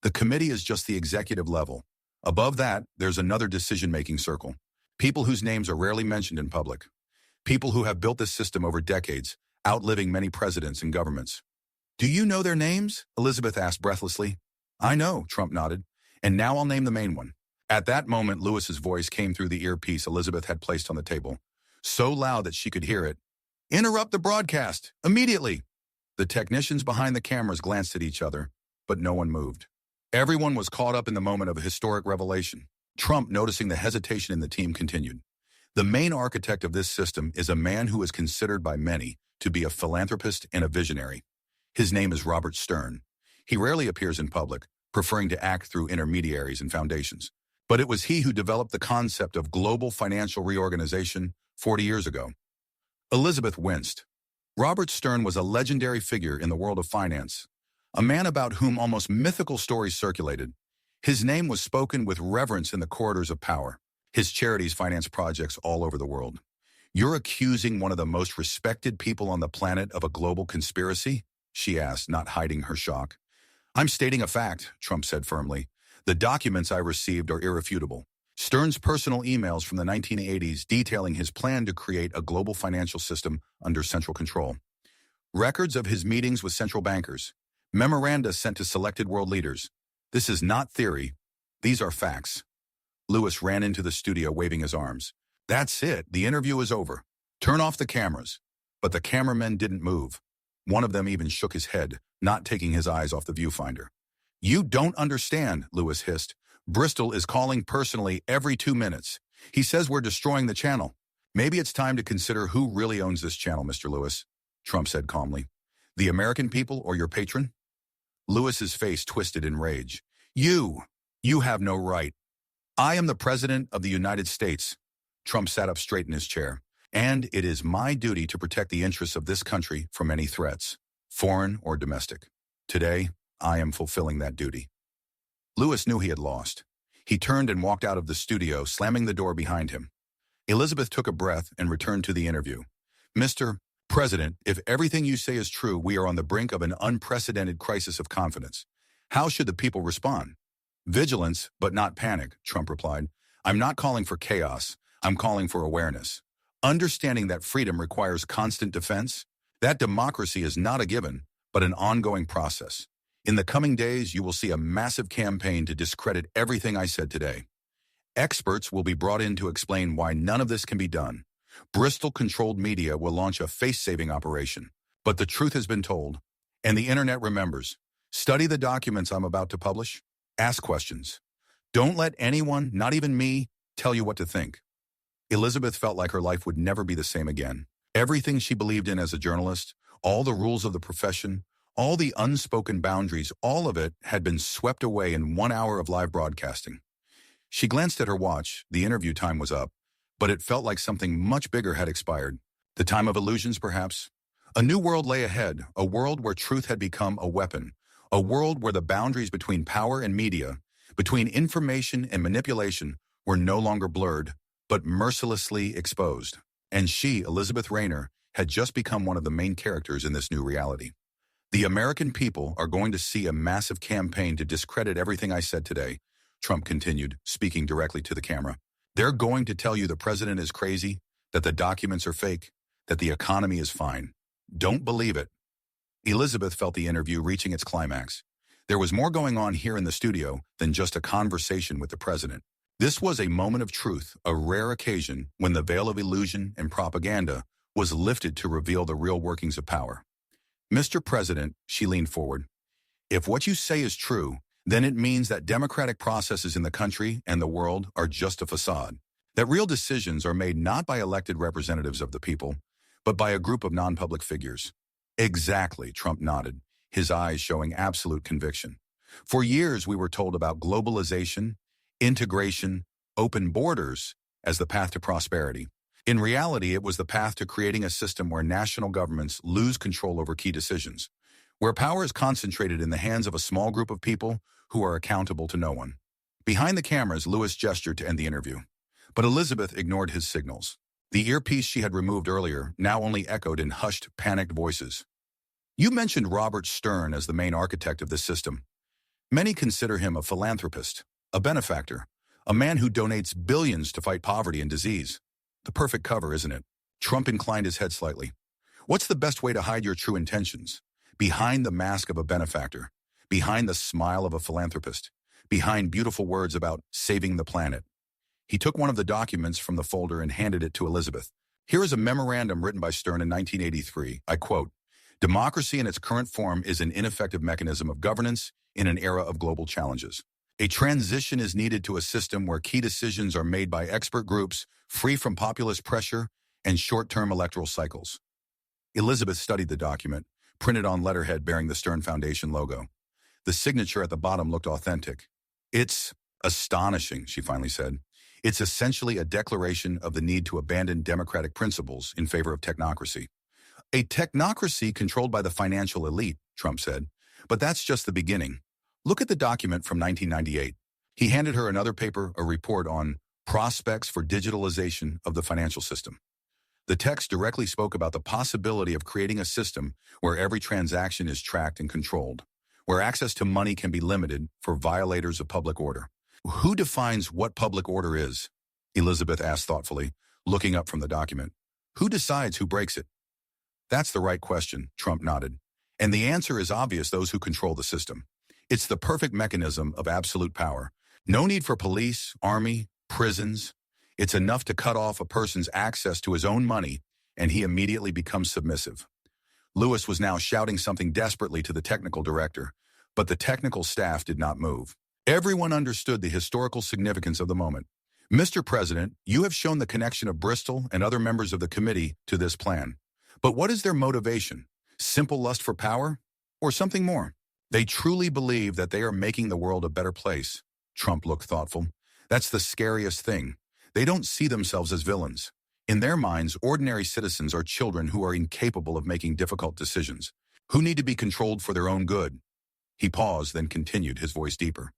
The committee is just the executive level. Above that, there's another decision-making circle. People whose names are rarely mentioned in public. People who have built this system over decades, outliving many presidents and governments. Do you know their names? Elizabeth asked breathlessly. I know, Trump nodded. And now I'll name the main one. At that moment, Lewis's voice came through the earpiece Elizabeth had placed on the table, so loud that she could hear it. Interrupt the broadcast, immediately! The technicians behind the cameras glanced at each other, but no one moved. Everyone was caught up in the moment of a historic revelation. Trump, noticing the hesitation in the team, continued. The main architect of this system is a man who is considered by many to be a philanthropist and a visionary. His name is Robert Stern. He rarely appears in public, preferring to act through intermediaries and foundations. But it was he who developed the concept of global financial reorganization 40 years ago. Elizabeth winced. Robert Stern was a legendary figure in the world of finance, a man about whom almost mythical stories circulated. His name was spoken with reverence in the corridors of power. His charities financed projects all over the world. "You're accusing one of the most respected people on the planet of a global conspiracy?" she asked, not hiding her shock. "I'm stating a fact," Trump said firmly. "The documents I received are irrefutable." Stern's personal emails from the 1980s detailing his plan to create a global financial system under central control. Records of his meetings with central bankers. Memoranda sent to selected world leaders. This is not theory. These are facts. Lewis ran into the studio waving his arms. "That's it. The interview is over. Turn off the cameras." But the cameramen didn't move. One of them even shook his head, not taking his eyes off the viewfinder. "You don't understand," Lewis hissed. "Bristol is calling personally every 2 minutes. He says we're destroying the channel. Maybe it's time to consider who really owns this channel, Mr. Lewis," Trump said calmly. "The American people or your patron?" Lewis's face twisted in rage. You have no right. I am the President of the United States." Trump sat up straight in his chair. "And it is my duty to protect the interests of this country from any threats, foreign or domestic. Today, I am fulfilling that duty." Lewis knew he had lost. He turned and walked out of the studio, slamming the door behind him. Elizabeth took a breath and returned to the interview. "Mr. President, if everything you say is true, we are on the brink of an unprecedented crisis of confidence. How should the people respond?" "Vigilance, but not panic," Trump replied. "I'm not calling for chaos. I'm calling for awareness. Understanding that freedom requires constant defense, that democracy is not a given, but an ongoing process. In the coming days, you will see a massive campaign to discredit everything I said today. Experts will be brought in to explain why none of this can be done. Bristol-controlled media will launch a face-saving operation. But the truth has been told, and the internet remembers. Study the documents I'm about to publish. Ask questions. Don't let anyone, not even me, tell you what to think." Elizabeth felt like her life would never be the same again. Everything she believed in as a journalist, all the rules of the profession, all the unspoken boundaries, all of it had been swept away in 1 hour of live broadcasting. She glanced at her watch. The interview time was up, but it felt like something much bigger had expired. The time of illusions, perhaps. A new world lay ahead, a world where truth had become a weapon, a world where the boundaries between power and media, between information and manipulation, were no longer blurred, but mercilessly exposed. And she, Elizabeth Rayner, had just become one of the main characters in this new reality. "The American people are going to see a massive campaign to discredit everything I said today," Trump continued, speaking directly to the camera. "They're going to tell you the president is crazy, that the documents are fake, that the economy is fine. Don't believe it." Elizabeth felt the interview reaching its climax. There was more going on here in the studio than just a conversation with the president. This was a moment of truth, a rare occasion when the veil of illusion and propaganda was lifted to reveal the real workings of power. "Mr. President," she leaned forward, "if what you say is true, then it means that democratic processes in the country and the world are just a facade. That real decisions are made not by elected representatives of the people, but by a group of non-public figures." "Exactly," Trump nodded, his eyes showing absolute conviction. "For years we were told about globalization, integration, open borders as the path to prosperity. In reality, it was the path to creating a system where national governments lose control over key decisions, where power is concentrated in the hands of a small group of people who are accountable to no one." Behind the cameras, Lewis gestured to end the interview. But Elizabeth ignored his signals. The earpiece she had removed earlier now only echoed in hushed, panicked voices. "You mentioned Robert Stern as the main architect of this system. Many consider him a philanthropist, a benefactor, a man who donates billions to fight poverty and disease. The perfect cover, isn't it?" Trump inclined his head slightly. "What's the best way to hide your true intentions? Behind the mask of a benefactor, behind the smile of a philanthropist, behind beautiful words about saving the planet." He took one of the documents from the folder and handed it to Elizabeth. "Here is a memorandum written by Stern in 1983. I quote, 'Democracy in its current form is an ineffective mechanism of governance in an era of global challenges. A transition is needed to a system where key decisions are made by expert groups, free from populist pressure and short-term electoral cycles. Elizabeth studied the document, printed on letterhead bearing the Stern Foundation logo. The signature at the bottom looked authentic. "It's astonishing," she finally said. "It's essentially a declaration of the need to abandon democratic principles in favor of technocracy." "A technocracy controlled by the financial elite," Trump said. "But that's just the beginning. Look at the document from 1998. He handed her another paper, a report on prospects for digitalization of the financial system. The text directly spoke about the possibility of creating a system where every transaction is tracked and controlled, where access to money can be limited for violators of public order. "Who defines what public order is?" Elizabeth asked thoughtfully, looking up from the document. "Who decides who breaks it?" "That's the right question," Trump nodded. "And the answer is obvious: those who control the system. It's the perfect mechanism of absolute power. No need for police, army, prisons. It's enough to cut off a person's access to his own money, and he immediately becomes submissive." Lewis was now shouting something desperately to the technical director, but the technical staff did not move. Everyone understood the historical significance of the moment. "Mr. President, you have shown the connection of Bristol and other members of the committee to this plan. But what is their motivation? Simple lust for power? Or something more?" "They truly believe that they are making the world a better place." Trump looked thoughtful. "That's the scariest thing. They don't see themselves as villains. In their minds, ordinary citizens are children who are incapable of making difficult decisions, who need to be controlled for their own good." He paused, then continued, his voice deeper.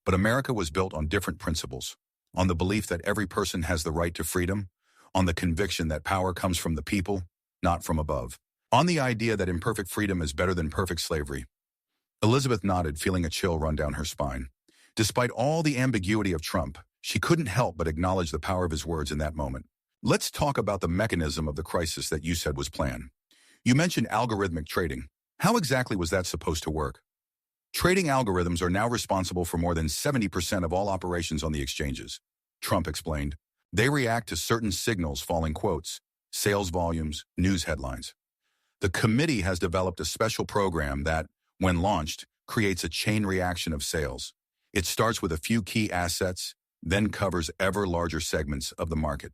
"But America was built on different principles, on the belief that every person has the right to freedom, on the conviction that power comes from the people, not from above, on the idea that imperfect freedom is better than perfect slavery." Elizabeth nodded, feeling a chill run down her spine. Despite all the ambiguity of Trump, she couldn't help but acknowledge the power of his words in that moment. "Let's talk about the mechanism of the crisis that you said was planned. You mentioned algorithmic trading. How exactly was that supposed to work?" "Trading algorithms are now responsible for more than 70% of all operations on the exchanges," Trump explained. "They react to certain signals, falling quotes, sales volumes, news headlines. The committee has developed a special program that, when launched, creates a chain reaction of sales. It starts with a few key assets, then covers ever larger segments of the market."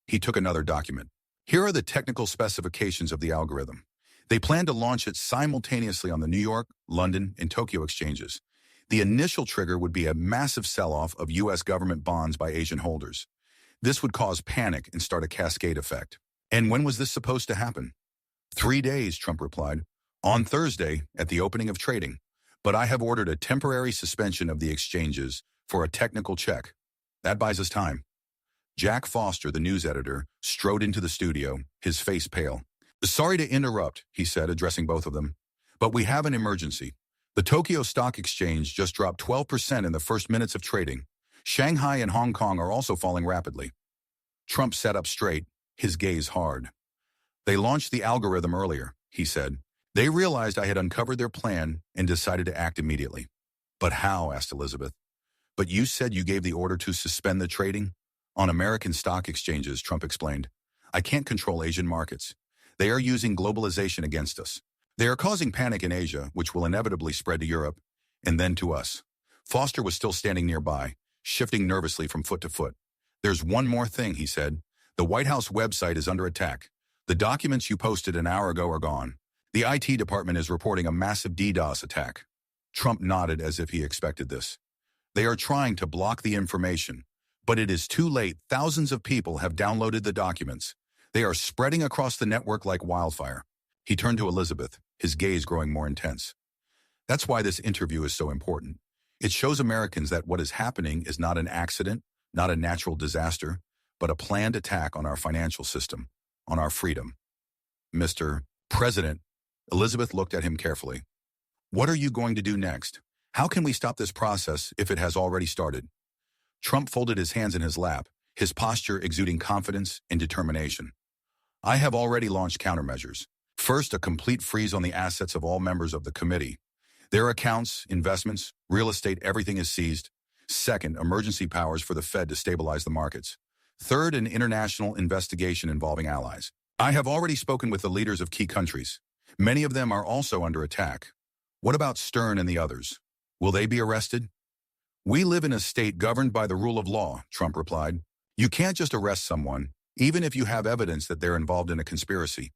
He took another document. "Here are the technical specifications of the algorithm. They plan to launch it simultaneously on the New York, London, and Tokyo exchanges. The initial trigger would be a massive sell-off of U.S. government bonds by Asian holders. This would cause panic and start a cascade effect." "And when was this supposed to happen?" 3 days, Trump replied. "On Thursday, at the opening of trading. But I have ordered a temporary suspension of the exchanges for a technical check. That buys us time." Jack Foster, the news editor, strode into the studio, his face pale. "Sorry to interrupt," he said, addressing both of them, "but we have an emergency. The Tokyo Stock Exchange just dropped 12% in the first minutes of trading. Shanghai and Hong Kong are also falling rapidly." Trump sat up straight, his gaze hard. "They launched the algorithm earlier," he said. "They realized I had uncovered their plan and decided to act immediately." "But how?" asked Elizabeth. "But you said you gave the order to suspend the trading?" "On American stock exchanges," Trump explained. "I can't control Asian markets. They are using globalization against us. They are causing panic in Asia, which will inevitably spread to Europe, and then to us." Foster was still standing nearby, shifting nervously from foot to foot. "There's one more thing," he said. "The White House website is under attack. The documents you posted an hour ago are gone. The IT department is reporting a massive DDoS attack." Trump nodded as if he expected this. "They are trying to block the information, but it is too late. Thousands of people have downloaded the documents. They are spreading across the network like wildfire." He turned to Elizabeth, his gaze growing more intense. "That's why this interview is so important. It shows Americans that what is happening is not an accident, not a natural disaster, but a planned attack on our financial system, on our freedom." "Mr. President," Elizabeth looked at him carefully. "What are you going to do next? How can we stop this process if it has already started?" Trump folded his hands in his lap, his posture exuding confidence and determination. "I have already launched countermeasures. First, a complete freeze on the assets of all members of the committee. Their accounts, investments, real estate, everything is seized. Second, emergency powers for the Fed to stabilize the markets. Third, an international investigation involving allies. I have already spoken with the leaders of key countries. Many of them are also under attack. What about Stern and the others? Will they be arrested?" We live in a state governed by the rule of law, Trump replied. You can't just arrest someone, even if you have evidence that they're involved in a conspiracy.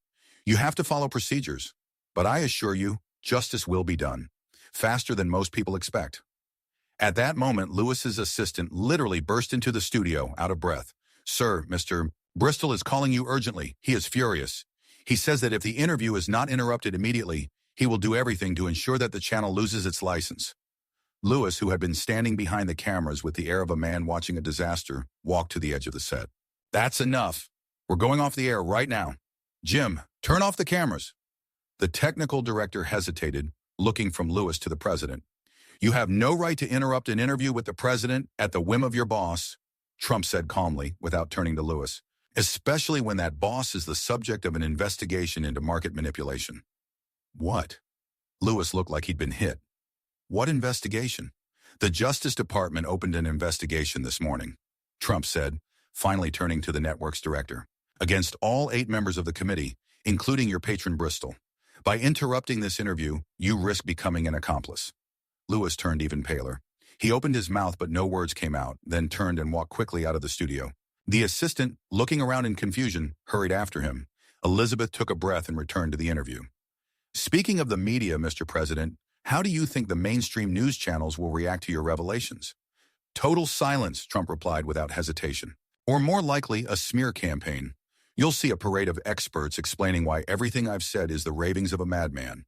You have to follow procedures. But I assure you, justice will be done. Faster than most people expect. At that moment, Lewis's assistant literally burst into the studio, out of breath. Sir, Mr. Bristol is calling you urgently. He is furious. He says that if the interview is not interrupted immediately, he will do everything to ensure that the channel loses its license. Lewis, who had been standing behind the cameras with the air of a man watching a disaster, walked to the edge of the set. That's enough. We're going off the air right now. Jim, turn off the cameras. The technical director hesitated, looking from Lewis to the president. You have no right to interrupt an interview with the president at the whim of your boss, Trump said calmly, without turning to Lewis, especially when that boss is the subject of an investigation into market manipulation. What? Lewis looked like he'd been hit. What investigation? The Justice Department opened an investigation this morning, Trump said, finally turning to the network's director, against all 8 members of the committee, including your patron Bristol. By interrupting this interview, you risk becoming an accomplice. Lewis turned even paler. He opened his mouth but no words came out, then turned and walked quickly out of the studio. The assistant, looking around in confusion, hurried after him. Elizabeth took a breath and returned to the interview. Speaking of the media, Mr. President, how do you think the mainstream news channels will react to your revelations? Total silence, Trump replied without hesitation. Or more likely, a smear campaign. You'll see a parade of experts explaining why everything I've said is the ravings of a madman.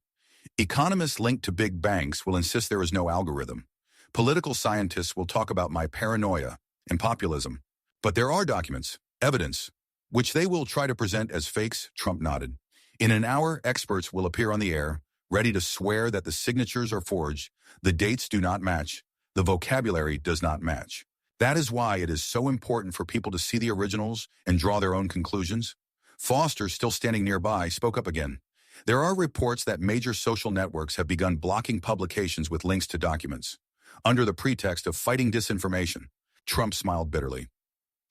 Economists linked to big banks will insist there is no algorithm. Political scientists will talk about my paranoia and populism. But there are documents, evidence, which they will try to present as fakes, Trump nodded. In an hour, experts will appear on the air, ready to swear that the signatures are forged, the dates do not match, the vocabulary does not match. That is why it is so important for people to see the originals and draw their own conclusions. Foster, still standing nearby, spoke up again. There are reports that major social networks have begun blocking publications with links to documents, under the pretext of fighting disinformation. Trump smiled bitterly.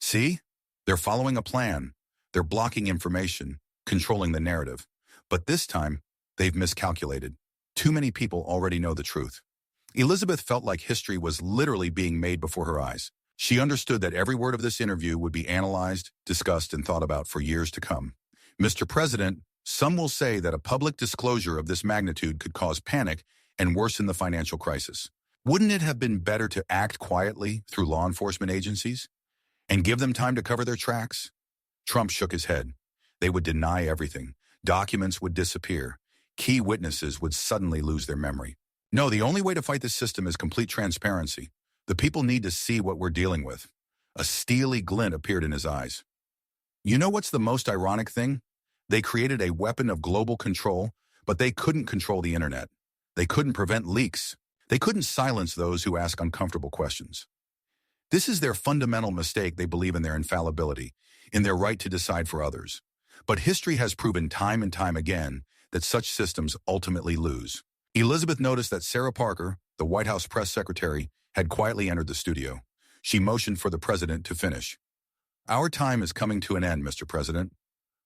See? They're following a plan. They're blocking information, controlling the narrative. But this time, they've miscalculated. Too many people already know the truth. Elizabeth felt like history was literally being made before her eyes. She understood that every word of this interview would be analyzed, discussed, and thought about for years to come. Mr. President, some will say that a public disclosure of this magnitude could cause panic and worsen the financial crisis. Wouldn't it have been better to act quietly through law enforcement agencies and give them time to cover their tracks? Trump shook his head. They would deny everything. Documents would disappear. Key witnesses would suddenly lose their memory. No, the only way to fight this system is complete transparency. The people need to see what we're dealing with. A steely glint appeared in his eyes. You know what's the most ironic thing? They created a weapon of global control, but they couldn't control the internet. They couldn't prevent leaks. They couldn't silence those who ask uncomfortable questions. This is their fundamental mistake. They believe in their infallibility, in their right to decide for others. But history has proven time and time again that such systems ultimately lose. Elizabeth noticed that Sarah Parker, the White House press secretary, had quietly entered the studio. She motioned for the president to finish. Our time is coming to an end, Mr. President.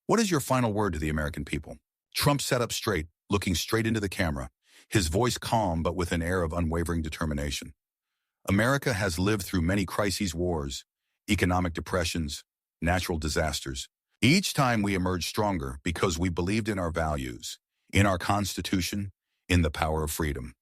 What is your final word to the American people? Trump sat up straight, looking straight into the camera, his voice calm but with an air of unwavering determination. America has lived through many crises, wars, economic depressions, natural disasters. Each time we emerged stronger because we believed in our values, in our Constitution, in the power of freedom.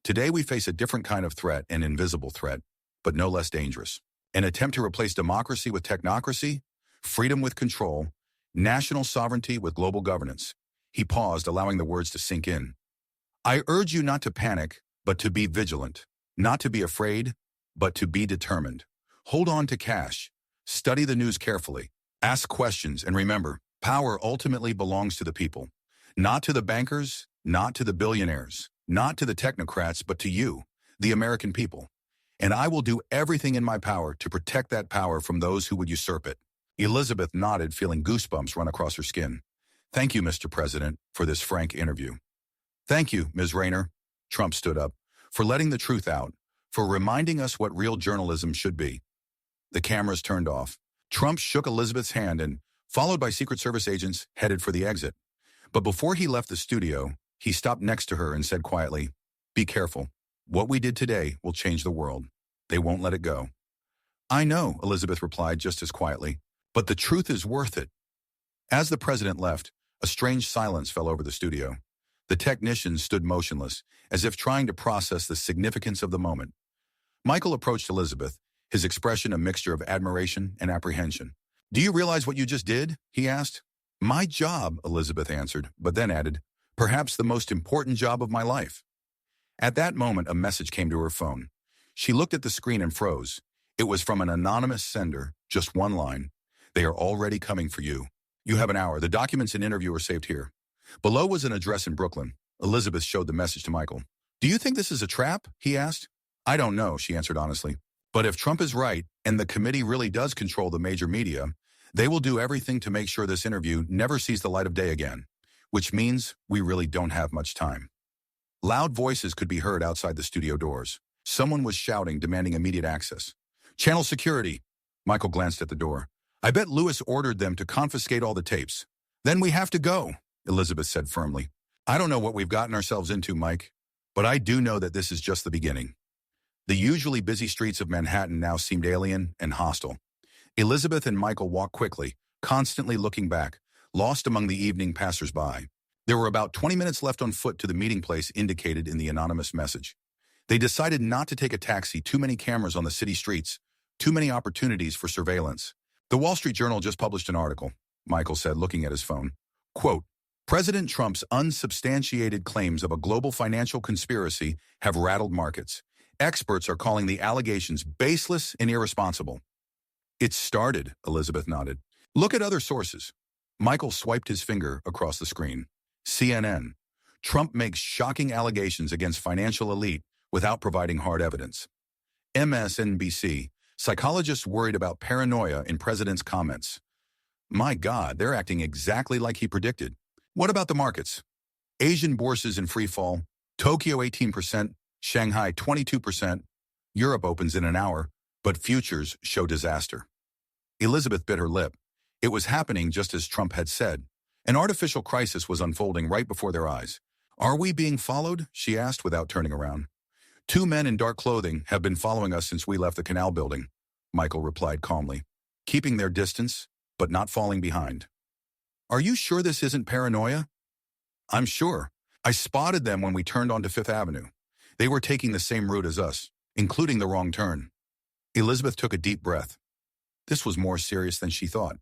Today we face a different kind of threat, an invisible threat, but no less dangerous. An attempt to replace democracy with technocracy, freedom with control, national sovereignty with global governance. He paused, allowing the words to sink in. I urge you not to panic, but to be vigilant. Not to be afraid, but to be determined. Hold on to cash. Study the news carefully. Ask questions, and remember, power ultimately belongs to the people. Not to the bankers, not to the billionaires, not to the technocrats, but to you, the American people. And I will do everything in my power to protect that power from those who would usurp it. Elizabeth nodded, feeling goosebumps run across her skin. Thank you, Mr. President, for this frank interview. Thank you, Ms. Rayner. Trump stood up, for letting the truth out, for reminding us what real journalism should be. The cameras turned off. Trump shook Elizabeth's hand and, followed by Secret Service agents, headed for the exit. But before he left the studio, he stopped next to her and said quietly, "Be careful. What we did today will change the world." They won't let it go. I know, Elizabeth replied just as quietly, but the truth is worth it. As the president left, a strange silence fell over the studio. The technicians stood motionless, as if trying to process the significance of the moment. Michael approached Elizabeth, his expression a mixture of admiration and apprehension. Do you realize what you just did? He asked. My job, Elizabeth answered, but then added, perhaps the most important job of my life. At that moment, a message came to her phone. She looked at the screen and froze. It was from an anonymous sender, just one line. They are already coming for you. You have an hour. The documents and interview are saved here. Below was an address in Brooklyn. Elizabeth showed the message to Michael. Do you think this is a trap? He asked. I don't know, she answered honestly. But if Trump is right, and the committee really does control the major media, they will do everything to make sure this interview never sees the light of day again, which means we really don't have much time. Loud voices could be heard outside the studio doors. Someone was shouting, demanding immediate access. Channel security. Michael glanced at the door. I bet Lewis ordered them to confiscate all the tapes. Then we have to go, Elizabeth said firmly. I don't know what we've gotten ourselves into, Mike, but I do know that this is just the beginning. The usually busy streets of Manhattan now seemed alien and hostile. Elizabeth and Michael walked quickly, constantly looking back, lost among the evening passers-by. There were about 20 minutes left on foot to the meeting place indicated in the anonymous message. They decided not to take a taxi, too many cameras on the city streets, too many opportunities for surveillance. The Wall Street Journal just published an article, Michael said, looking at his phone. Quote, President Trump's unsubstantiated claims of a global financial conspiracy have rattled markets. Experts are calling the allegations baseless and irresponsible. It started, Elizabeth nodded. Look at other sources. Michael swiped his finger across the screen. CNN. Trump makes shocking allegations against financial elite without providing hard evidence. MSNBC. Psychologists worried about paranoia in president's comments. My God, they're acting exactly like he predicted. What about the markets? Asian bourses in free fall. Tokyo 18%, Shanghai 22%. Europe opens in an hour, but futures show disaster. Elizabeth bit her lip. It was happening just as Trump had said. An artificial crisis was unfolding right before their eyes. Are we being followed? She asked without turning around. 2 men in dark clothing have been following us since we left the canal building, Michael replied calmly, keeping their distance, but not falling behind. Are you sure this isn't paranoia? I'm sure. I spotted them when we turned onto Fifth Avenue. They were taking the same route as us, including the wrong turn. Elizabeth took a deep breath. This was more serious than she thought.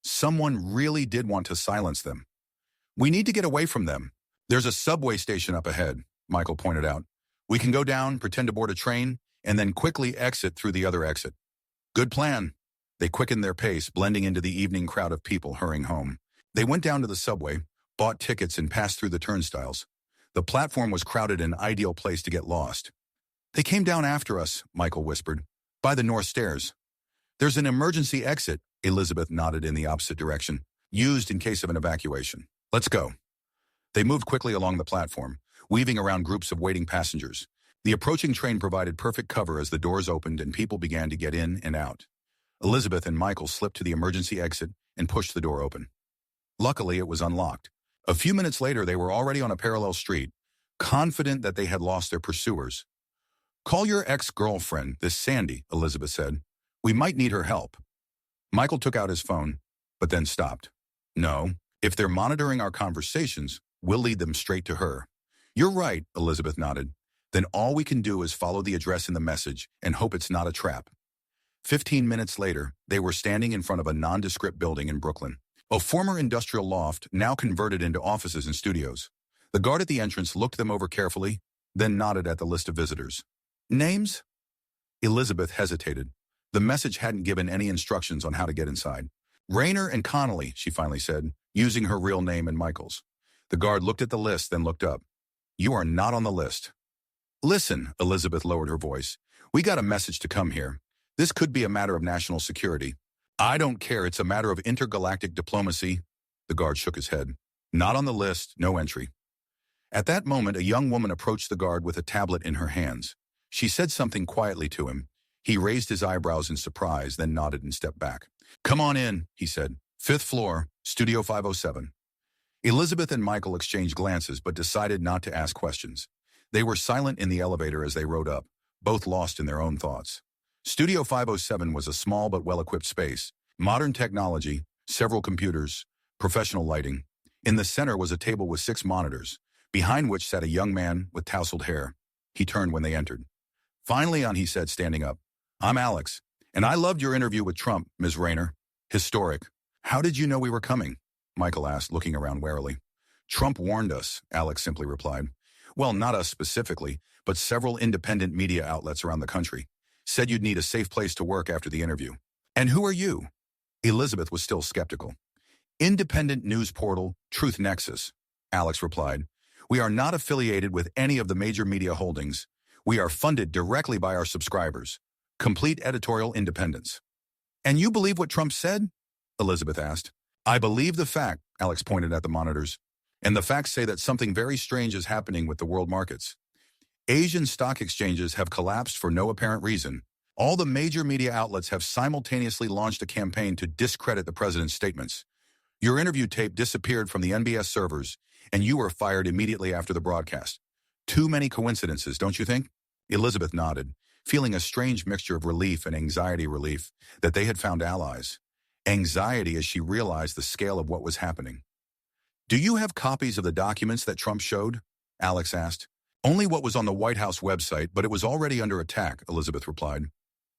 Someone really did want to silence them. We need to get away from them. There's a subway station up ahead, Michael pointed out. We can go down, pretend to board a train, and then quickly exit through the other exit. Good plan. They quickened their pace, blending into the evening crowd of people hurrying home. They went down to the subway, bought tickets, and passed through the turnstiles. The platform was crowded, an ideal place to get lost. They came down after us, Michael whispered, by the north stairs. There's an emergency exit, Elizabeth nodded in the opposite direction, used in case of an evacuation. Let's go. They moved quickly along the platform, weaving around groups of waiting passengers. The approaching train provided perfect cover as the doors opened and people began to get in and out. Elizabeth and Michael slipped to the emergency exit and pushed the door open. Luckily, it was unlocked. A few minutes later, they were already on a parallel street, confident that they had lost their pursuers. Call your ex-girlfriend, this Sandy, Elizabeth said. We might need her help. Michael took out his phone, but then stopped. No, if they're monitoring our conversations, we'll lead them straight to her. You're right, Elizabeth nodded. Then all we can do is follow the address in the message and hope it's not a trap. 15 minutes later, they were standing in front of a nondescript building in Brooklyn. A former industrial loft now converted into offices and studios. The guard at the entrance looked them over carefully, then nodded at the list of visitors. Names? Elizabeth hesitated. The message hadn't given any instructions on how to get inside. Rayner and Connolly, she finally said, using her real name and Michael's. The guard looked at the list, then looked up. You are not on the list. Listen, Elizabeth lowered her voice. We got a message to come here. This could be a matter of national security. I don't care, it's a matter of intergalactic diplomacy. The guard shook his head. Not on the list, no entry. At that moment, a young woman approached the guard with a tablet in her hands. She said something quietly to him. He raised his eyebrows in surprise, then nodded and stepped back. Come on in, he said. 5th floor, Studio 507. Elizabeth and Michael exchanged glances but decided not to ask questions. They were silent in the elevator as they rode up, both lost in their own thoughts. Studio 507 was a small but well-equipped space. Modern technology, several computers, professional lighting. In the center was a table with 6 monitors, behind which sat a young man with tousled hair. He turned when they entered. "Finally on," he said, standing up. "I'm Alex, and I loved your interview with Trump, Ms. Rayner. Historic." "How did you know we were coming?" Michael asked, looking around warily. "Trump warned us," Alex simply replied. "Well, not us specifically, but several independent media outlets around the country. Said you'd need a safe place to work after the interview." "And who are you?" Elizabeth was still skeptical. "Independent news portal, Truth Nexus," Alex replied. "We are not affiliated with any of the major media holdings. We are funded directly by our subscribers. Complete editorial independence." "And you believe what Trump said?" Elizabeth asked. "I believe the fact," Alex pointed at the monitors. "And the facts say that something very strange is happening with the world markets. Asian stock exchanges have collapsed for no apparent reason. All the major media outlets have simultaneously launched a campaign to discredit the president's statements. Your interview tape disappeared from the NBS servers, and you were fired immediately after the broadcast. Too many coincidences, don't you think?" Elizabeth nodded, feeling a strange mixture of relief and anxiety relief that they had found allies. Anxiety as she realized the scale of what was happening. "Do you have copies of the documents that Trump showed?" Alex asked. "Only what was on the White House website, but it was already under attack," Elizabeth replied.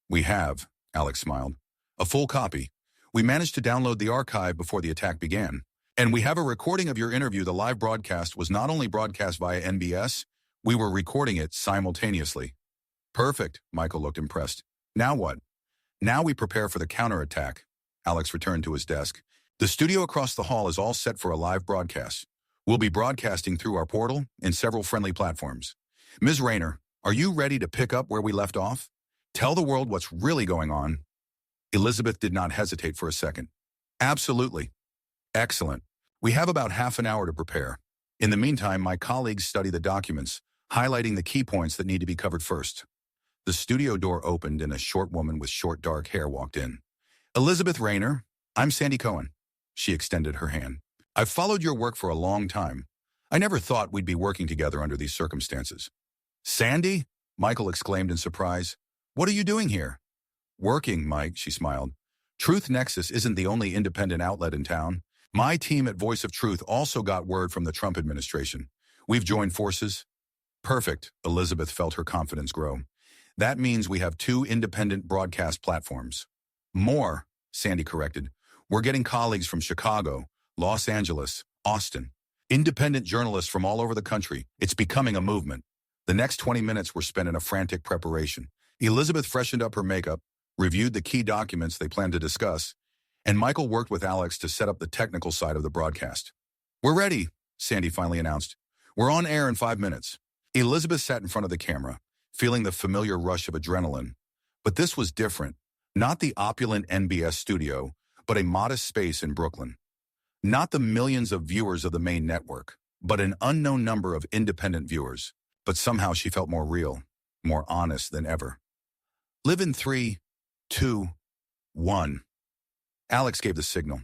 "We have," Alex smiled. "A full copy. We managed to download the archive before the attack began. And we have a recording of your interview. The live broadcast was not only broadcast via NBS, we were recording it simultaneously." "Perfect," Michael looked impressed. "Now what?" "Now we prepare for the counterattack." Alex returned to his desk. "The studio across the hall is all set for a live broadcast. We'll be broadcasting through our portal and several friendly platforms. Ms. Rayner, are you ready to pick up where we left off? Tell the world what's really going on." Elizabeth did not hesitate for a second. "Absolutely." "Excellent. We have about half an hour to prepare. In the meantime, my colleagues study the documents, highlighting the key points that need to be covered first." The studio door opened and a short woman with short dark hair walked in. "Elizabeth Rayner, I'm Sandy Cohen." She extended her hand. "I've followed your work for a long time. I never thought we'd be working together under these circumstances." "Sandy?" Michael exclaimed in surprise. "What are you doing here?" "Working, Mike," she smiled. "Truth Nexus isn't the only independent outlet in town. My team at Voice of Truth also got word from the Trump administration. We've joined forces." "Perfect," Elizabeth felt her confidence grow. "That means we have 2 independent broadcast platforms." "More," Sandy corrected. "We're getting colleagues from Chicago, Los Angeles, Austin. Independent journalists from all over the country. It's becoming a movement." The next 20 minutes were spent in a frantic preparation. Elizabeth freshened up her makeup, reviewed the key documents they planned to discuss, and Michael worked with Alex to set up the technical side of the broadcast. "We're ready," Sandy finally announced. "We're on air in 5 minutes." Elizabeth sat in front of the camera, feeling the familiar rush of adrenaline. But this was different. Not the opulent NBS studio, but a modest space in Brooklyn. Not the millions of viewers of the main network, but an unknown number of independent viewers. But somehow she felt more real, more honest than ever. "Live in 3, 2, 1. Alex gave the signal.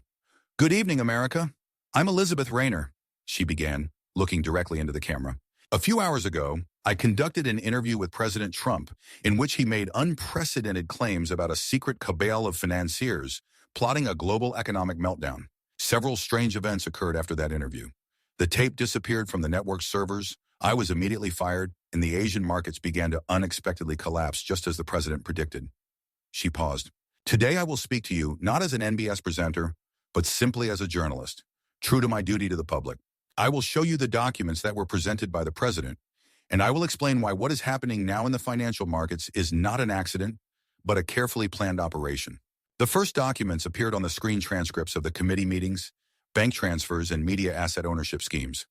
"Good evening, America. I'm Elizabeth Rayner," she began, looking directly into the camera. "A few hours ago, I conducted an interview with President Trump in which he made unprecedented claims about a secret cabal of financiers plotting a global economic meltdown. Several strange events occurred after that interview. The tape disappeared from the network's servers, I was immediately fired, and the Asian markets began to unexpectedly collapse just as the president predicted." She paused. "Today I will speak to you not as an NBS presenter, but simply as a journalist, true to my duty to the public. I will show you the documents that were presented by the president, and I will explain why what is happening now in the financial markets is not an accident, but a carefully planned operation." The first documents appeared on the screen transcripts of the committee meetings, bank transfers, and media asset ownership schemes.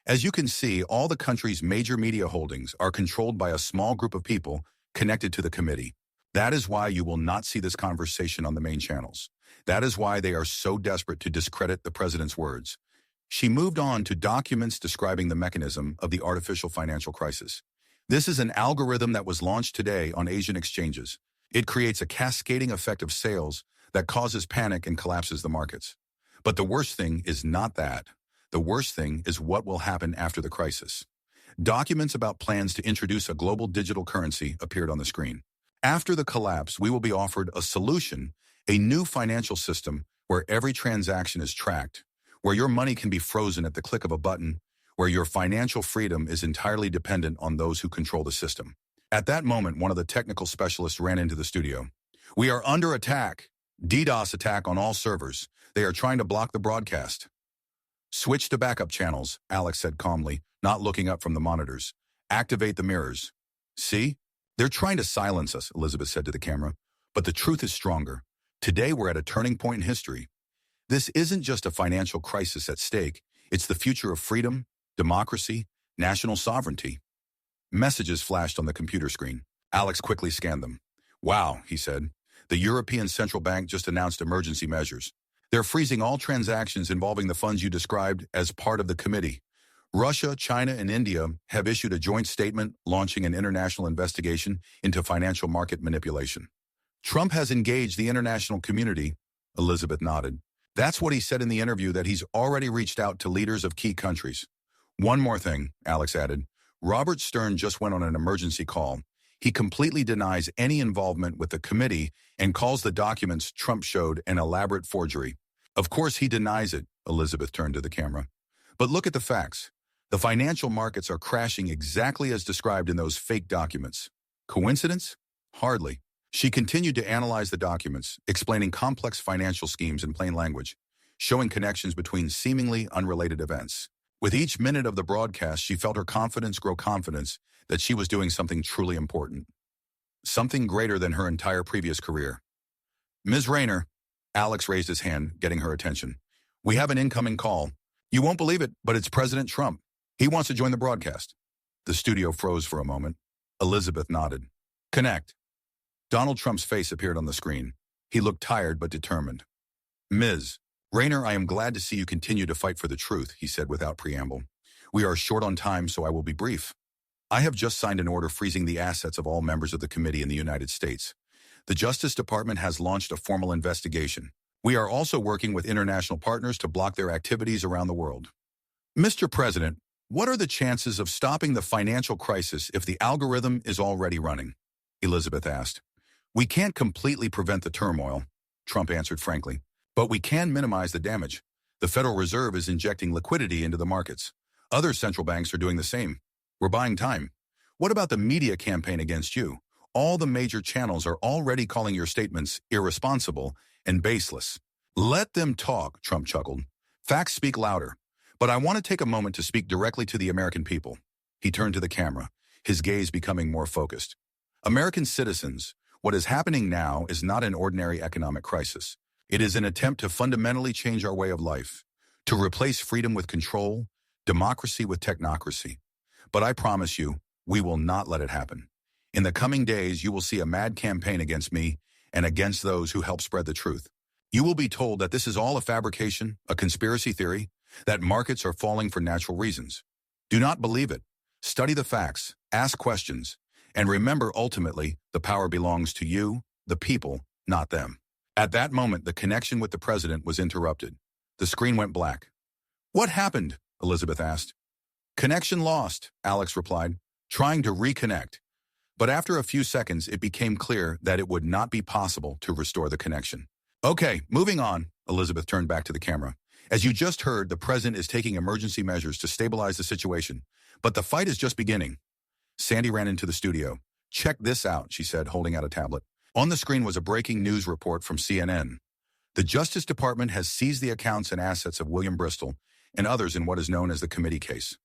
As you can see, all the country's major media holdings are controlled by a small group of people connected to the committee. That is why you will not see this conversation on the main channels. That is why they are so desperate to discredit the president's words. She moved on to documents describing the mechanism of the artificial financial crisis. "This is an algorithm that was launched today on Asian exchanges. It creates a cascading effect of sales that causes panic and collapses the markets. But the worst thing is not that. The worst thing is what will happen after the crisis. Documents about plans to introduce a global digital currency appeared on the screen. After the collapse, we will be offered a solution, a new financial system where every transaction is tracked, where your money can be frozen at the click of a button, where your financial freedom is entirely dependent on those who control the system. At that moment, one of the technical specialists ran into the studio. "We are under attack. DDoS attack on all servers. They are trying to block the broadcast." "Switch to backup channels," Alex said calmly, not looking up from the monitors. "Activate the mirrors." "See? They're trying to silence us," Elizabeth said to the camera. "But the truth is stronger. Today we're at a turning point in history. This isn't just a financial crisis at stake. It's the future of freedom, democracy, national sovereignty." Messages flashed on the computer screen. Alex quickly scanned them. "Wow," he said. "The European Central Bank just announced emergency measures. They're freezing all transactions involving the funds you described as part of the committee. Russia, China, and India have issued a joint statement launching an international investigation into financial market manipulation." "Trump has engaged the international community," Elizabeth nodded. "That's what he said in the interview, that he's already reached out to leaders of key countries." "One more thing," Alex added. "Robert Stern just went on an emergency call. He completely denies any involvement with the committee and calls the documents Trump showed an elaborate forgery." "Of course he denies it," Elizabeth turned to the camera. "But look at the facts. The financial markets are crashing exactly as described in those fake documents. Coincidence? Hardly." She continued to analyze the documents, explaining complex financial schemes in plain language, showing connections between seemingly unrelated events. With each minute of the broadcast, she felt her confidence grow confidence that she was doing something truly important. Something greater than her entire previous career. "Ms. Rayner," Alex raised his hand, getting her attention. "We have an incoming call. You won't believe it, but it's President Trump. He wants to join the broadcast." The studio froze for a moment. Elizabeth nodded. "Connect." Donald Trump's face appeared on the screen. He looked tired but determined. "Ms. Rayner, I am glad to see you continue to fight for the truth," he said without preamble. "We are short on time, so I will be brief. I have just signed an order freezing the assets of all members of the committee in the United States. The Justice Department has launched a formal investigation. We are also working with international partners to block their activities around the world." "Mr. President, what are the chances of stopping the financial crisis if the algorithm is already running?" Elizabeth asked. "We can't completely prevent the turmoil," Trump answered frankly, "but we can minimize the damage. The Federal Reserve is injecting liquidity into the markets. Other central banks are doing the same. We're buying time. What about the media campaign against you? All the major channels are already calling your statements irresponsible and baseless." "Let them talk," Trump chuckled. "Facts speak louder. But I want to take a moment to speak directly to the American people." He turned to the camera, his gaze becoming more focused. "American citizens, what is happening now is not an ordinary economic crisis. It is an attempt to fundamentally change our way of life, to replace freedom with control, democracy with technocracy. But I promise you, we will not let it happen. In the coming days, you will see a mad campaign against me and against those who help spread the truth. You will be told that this is all a fabrication, a conspiracy theory, that markets are falling for natural reasons. Do not believe it. Study the facts, ask questions, and remember ultimately the power belongs to you, the people, not them." At that moment, the connection with the president was interrupted. The screen went black. "What happened?" Elizabeth asked. "Connection lost," Alex replied, trying to reconnect. But after a few seconds, it became clear that it would not be possible to restore the connection. "Okay, moving on," Elizabeth turned back to the camera. "As you just heard, the president is taking emergency measures to stabilize the situation. But the fight is just beginning." Sandy ran into the studio. "Check this out," she said, holding out a tablet. On the screen was a breaking news report from CNN. "The Justice Department has seized the accounts and assets of William Bristol and others in what is known as the committee case.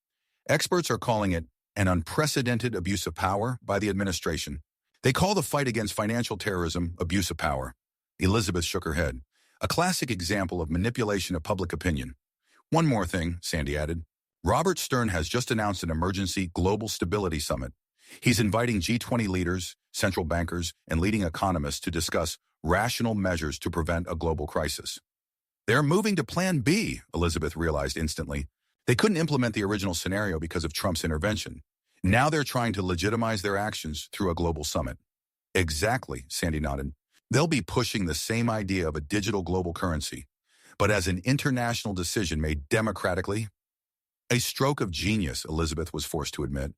Experts are calling it an unprecedented abuse of power by the administration. They call the fight against financial terrorism abuse of power." Elizabeth shook her head. "A classic example of manipulation of public opinion." "One more thing," Sandy added. "Robert Stern has just announced an emergency global stability summit. He's inviting G20 leaders, central bankers, and leading economists to discuss rational measures to prevent a global crisis." "They're moving to Plan B," Elizabeth realized instantly. They couldn't implement the original scenario because of Trump's intervention. Now they're trying to legitimize their actions through a global summit. "Exactly," Sandy nodded. "They'll be pushing the same idea of a digital global currency, but as an international decision made democratically." A stroke of genius, Elizabeth was forced to admit.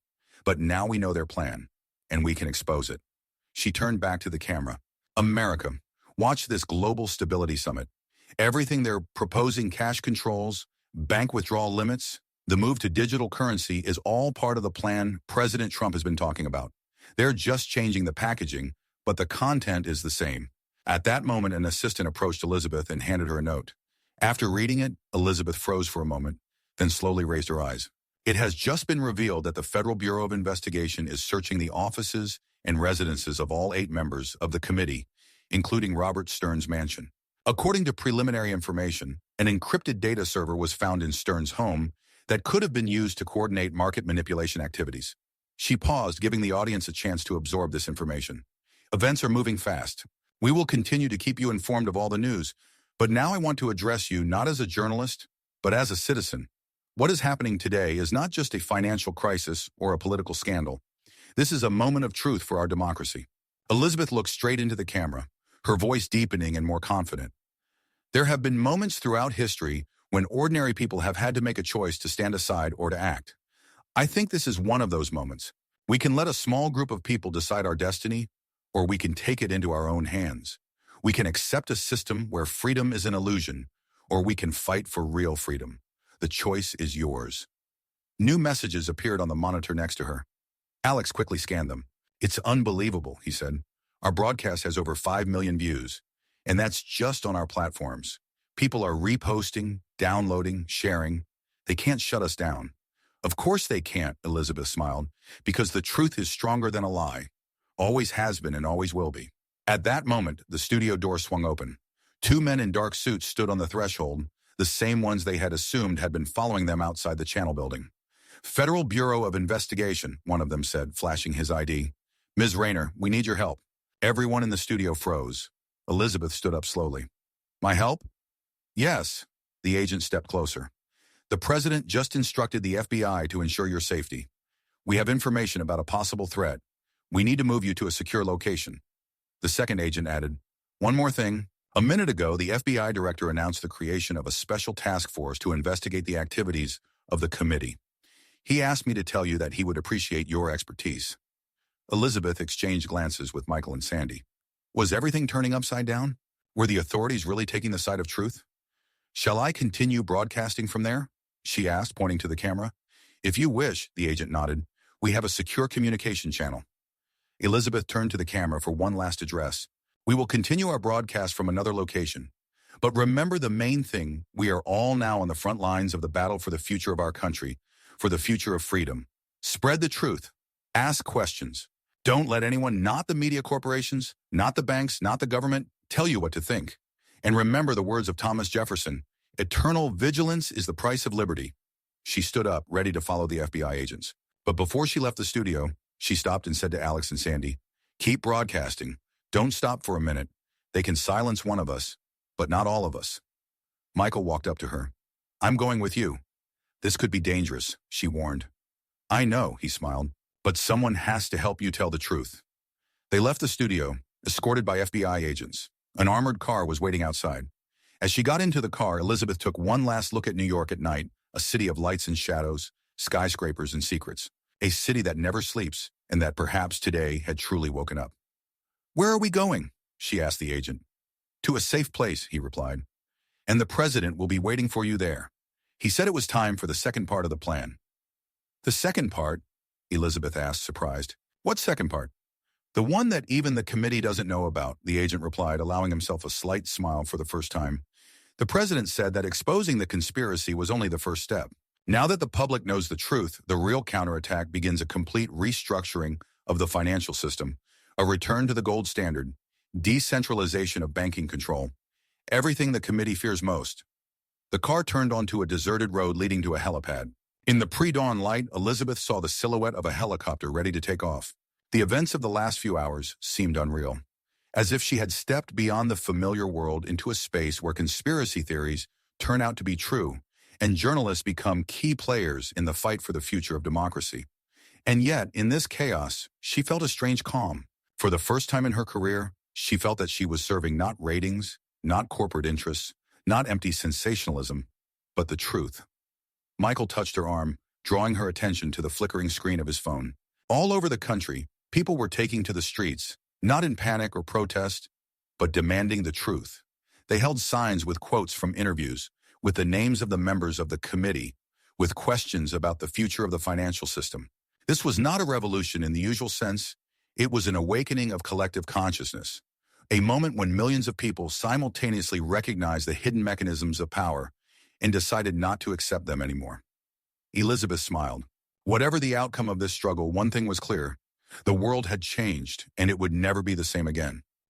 But now we know their plan, and we can expose it. She turned back to the camera. America, watch this global stability summit. Everything they're proposing, cash controls, bank withdrawal limits, the move to digital currency, is all part of the plan President Trump has been talking about. They're just changing the packaging, but the content is the same. At that moment, an assistant approached Elizabeth and handed her a note. After reading it, Elizabeth froze for a moment, then slowly raised her eyes. It has just been revealed that the Federal Bureau of Investigation is searching the offices and residences of all 8 members of the committee, including Robert Stern's mansion. According to preliminary information, an encrypted data server was found in Stern's home that could have been used to coordinate market manipulation activities. She paused, giving the audience a chance to absorb this information. Events are moving fast. We will continue to keep you informed of all the news, but now I want to address you not as a journalist, but as a citizen. What is happening today is not just a financial crisis or a political scandal. This is a moment of truth for our democracy. Elizabeth looked straight into the camera, her voice deepening and more confident. There have been moments throughout history when ordinary people have had to make a choice to stand aside or to act. I think this is one of those moments. We can let a small group of people decide our destiny, or we can take it into our own hands. We can accept a system where freedom is an illusion, or we can fight for real freedom. The choice is yours. New messages appeared on the monitor next to her. Alex quickly scanned them. It's unbelievable, he said. Our broadcast has over 5 million views, and that's just on our platforms. People are reposting, downloading, sharing. They can't shut us down. Of course they can't, Elizabeth smiled, because the truth is stronger than a lie. Always has been and always will be. At that moment, the studio door swung open. 2 men in dark suits stood on the threshold, the same ones they had assumed had been following them outside the Channel building. Federal Bureau of Investigation, one of them said, flashing his ID. Ms. Rayner, we need your help. Everyone in the studio froze. Elizabeth stood up slowly. My help? Yes. The agent stepped closer. The president just instructed the FBI to ensure your safety. We have information about a possible threat. We need to move you to a secure location. The second agent added, one more thing. A minute ago, the FBI director announced the creation of a special task force to investigate the activities of the committee. He asked me to tell you that he would appreciate your expertise. Elizabeth exchanged glances with Michael and Sandy. Was everything turning upside down? Were the authorities really taking the side of truth? Shall I continue broadcasting from there? She asked, pointing to the camera. If you wish, the agent nodded. We have a secure communication channel. Elizabeth turned to the camera for one last address. We will continue our broadcast from another location. But remember the main thing, we are all now on the front lines of the battle for the future of our country, for the future of freedom. Spread the truth. Ask questions. Don't let anyone, not the media corporations, not the banks, not the government, tell you what to think. And remember the words of Thomas Jefferson, eternal vigilance is the price of liberty. She stood up, ready to follow the FBI agents. But before she left the studio, she stopped and said to Alex and Sandy, keep broadcasting. Don't stop for a minute. They can silence one of us, but not all of us. Michael walked up to her. I'm going with you. This could be dangerous, she warned. I know, he smiled, but someone has to help you tell the truth. They left the studio, escorted by FBI agents. An armored car was waiting outside. As she got into the car, Elizabeth took one last look at New York at night, a city of lights and shadows, skyscrapers and secrets, a city that never sleeps and that perhaps today had truly woken up. Where are we going? She asked the agent. To a safe place, he replied. And the president will be waiting for you there. He said it was time for the second part of the plan. The second part? Elizabeth asked, surprised. What second part? The one that even the committee doesn't know about, the agent replied, allowing himself a slight smile for the first time. The president said that exposing the conspiracy was only the first step. Now that the public knows the truth, the real counterattack begins a complete restructuring of the financial system, a return to the gold standard, decentralization of banking control, everything the committee fears most. The car turned onto a deserted road leading to a helipad. In the pre-dawn light, Elizabeth saw the silhouette of a helicopter ready to take off. The events of the last few hours seemed unreal, as if she had stepped beyond the familiar world into a space where conspiracy theories turn out to be true, and journalists become key players in the fight for the future of democracy. And yet, in this chaos, she felt a strange calm. For the first time in her career, she felt that she was serving not ratings, not corporate interests, not empty sensationalism, but the truth. Michael touched her arm, drawing her attention to the flickering screen of his phone. All over the country, people were taking to the streets, not in panic or protest, but demanding the truth. They held signs with quotes from interviews, with the names of the members of the committee, with questions about the future of the financial system. This was not a revolution in the usual sense. It was an awakening of collective consciousness, a moment when millions of people simultaneously recognized the hidden mechanisms of power and decided not to accept them anymore. Elizabeth smiled. Whatever the outcome of this struggle, one thing was clear. The world had changed, and it would never be the same again.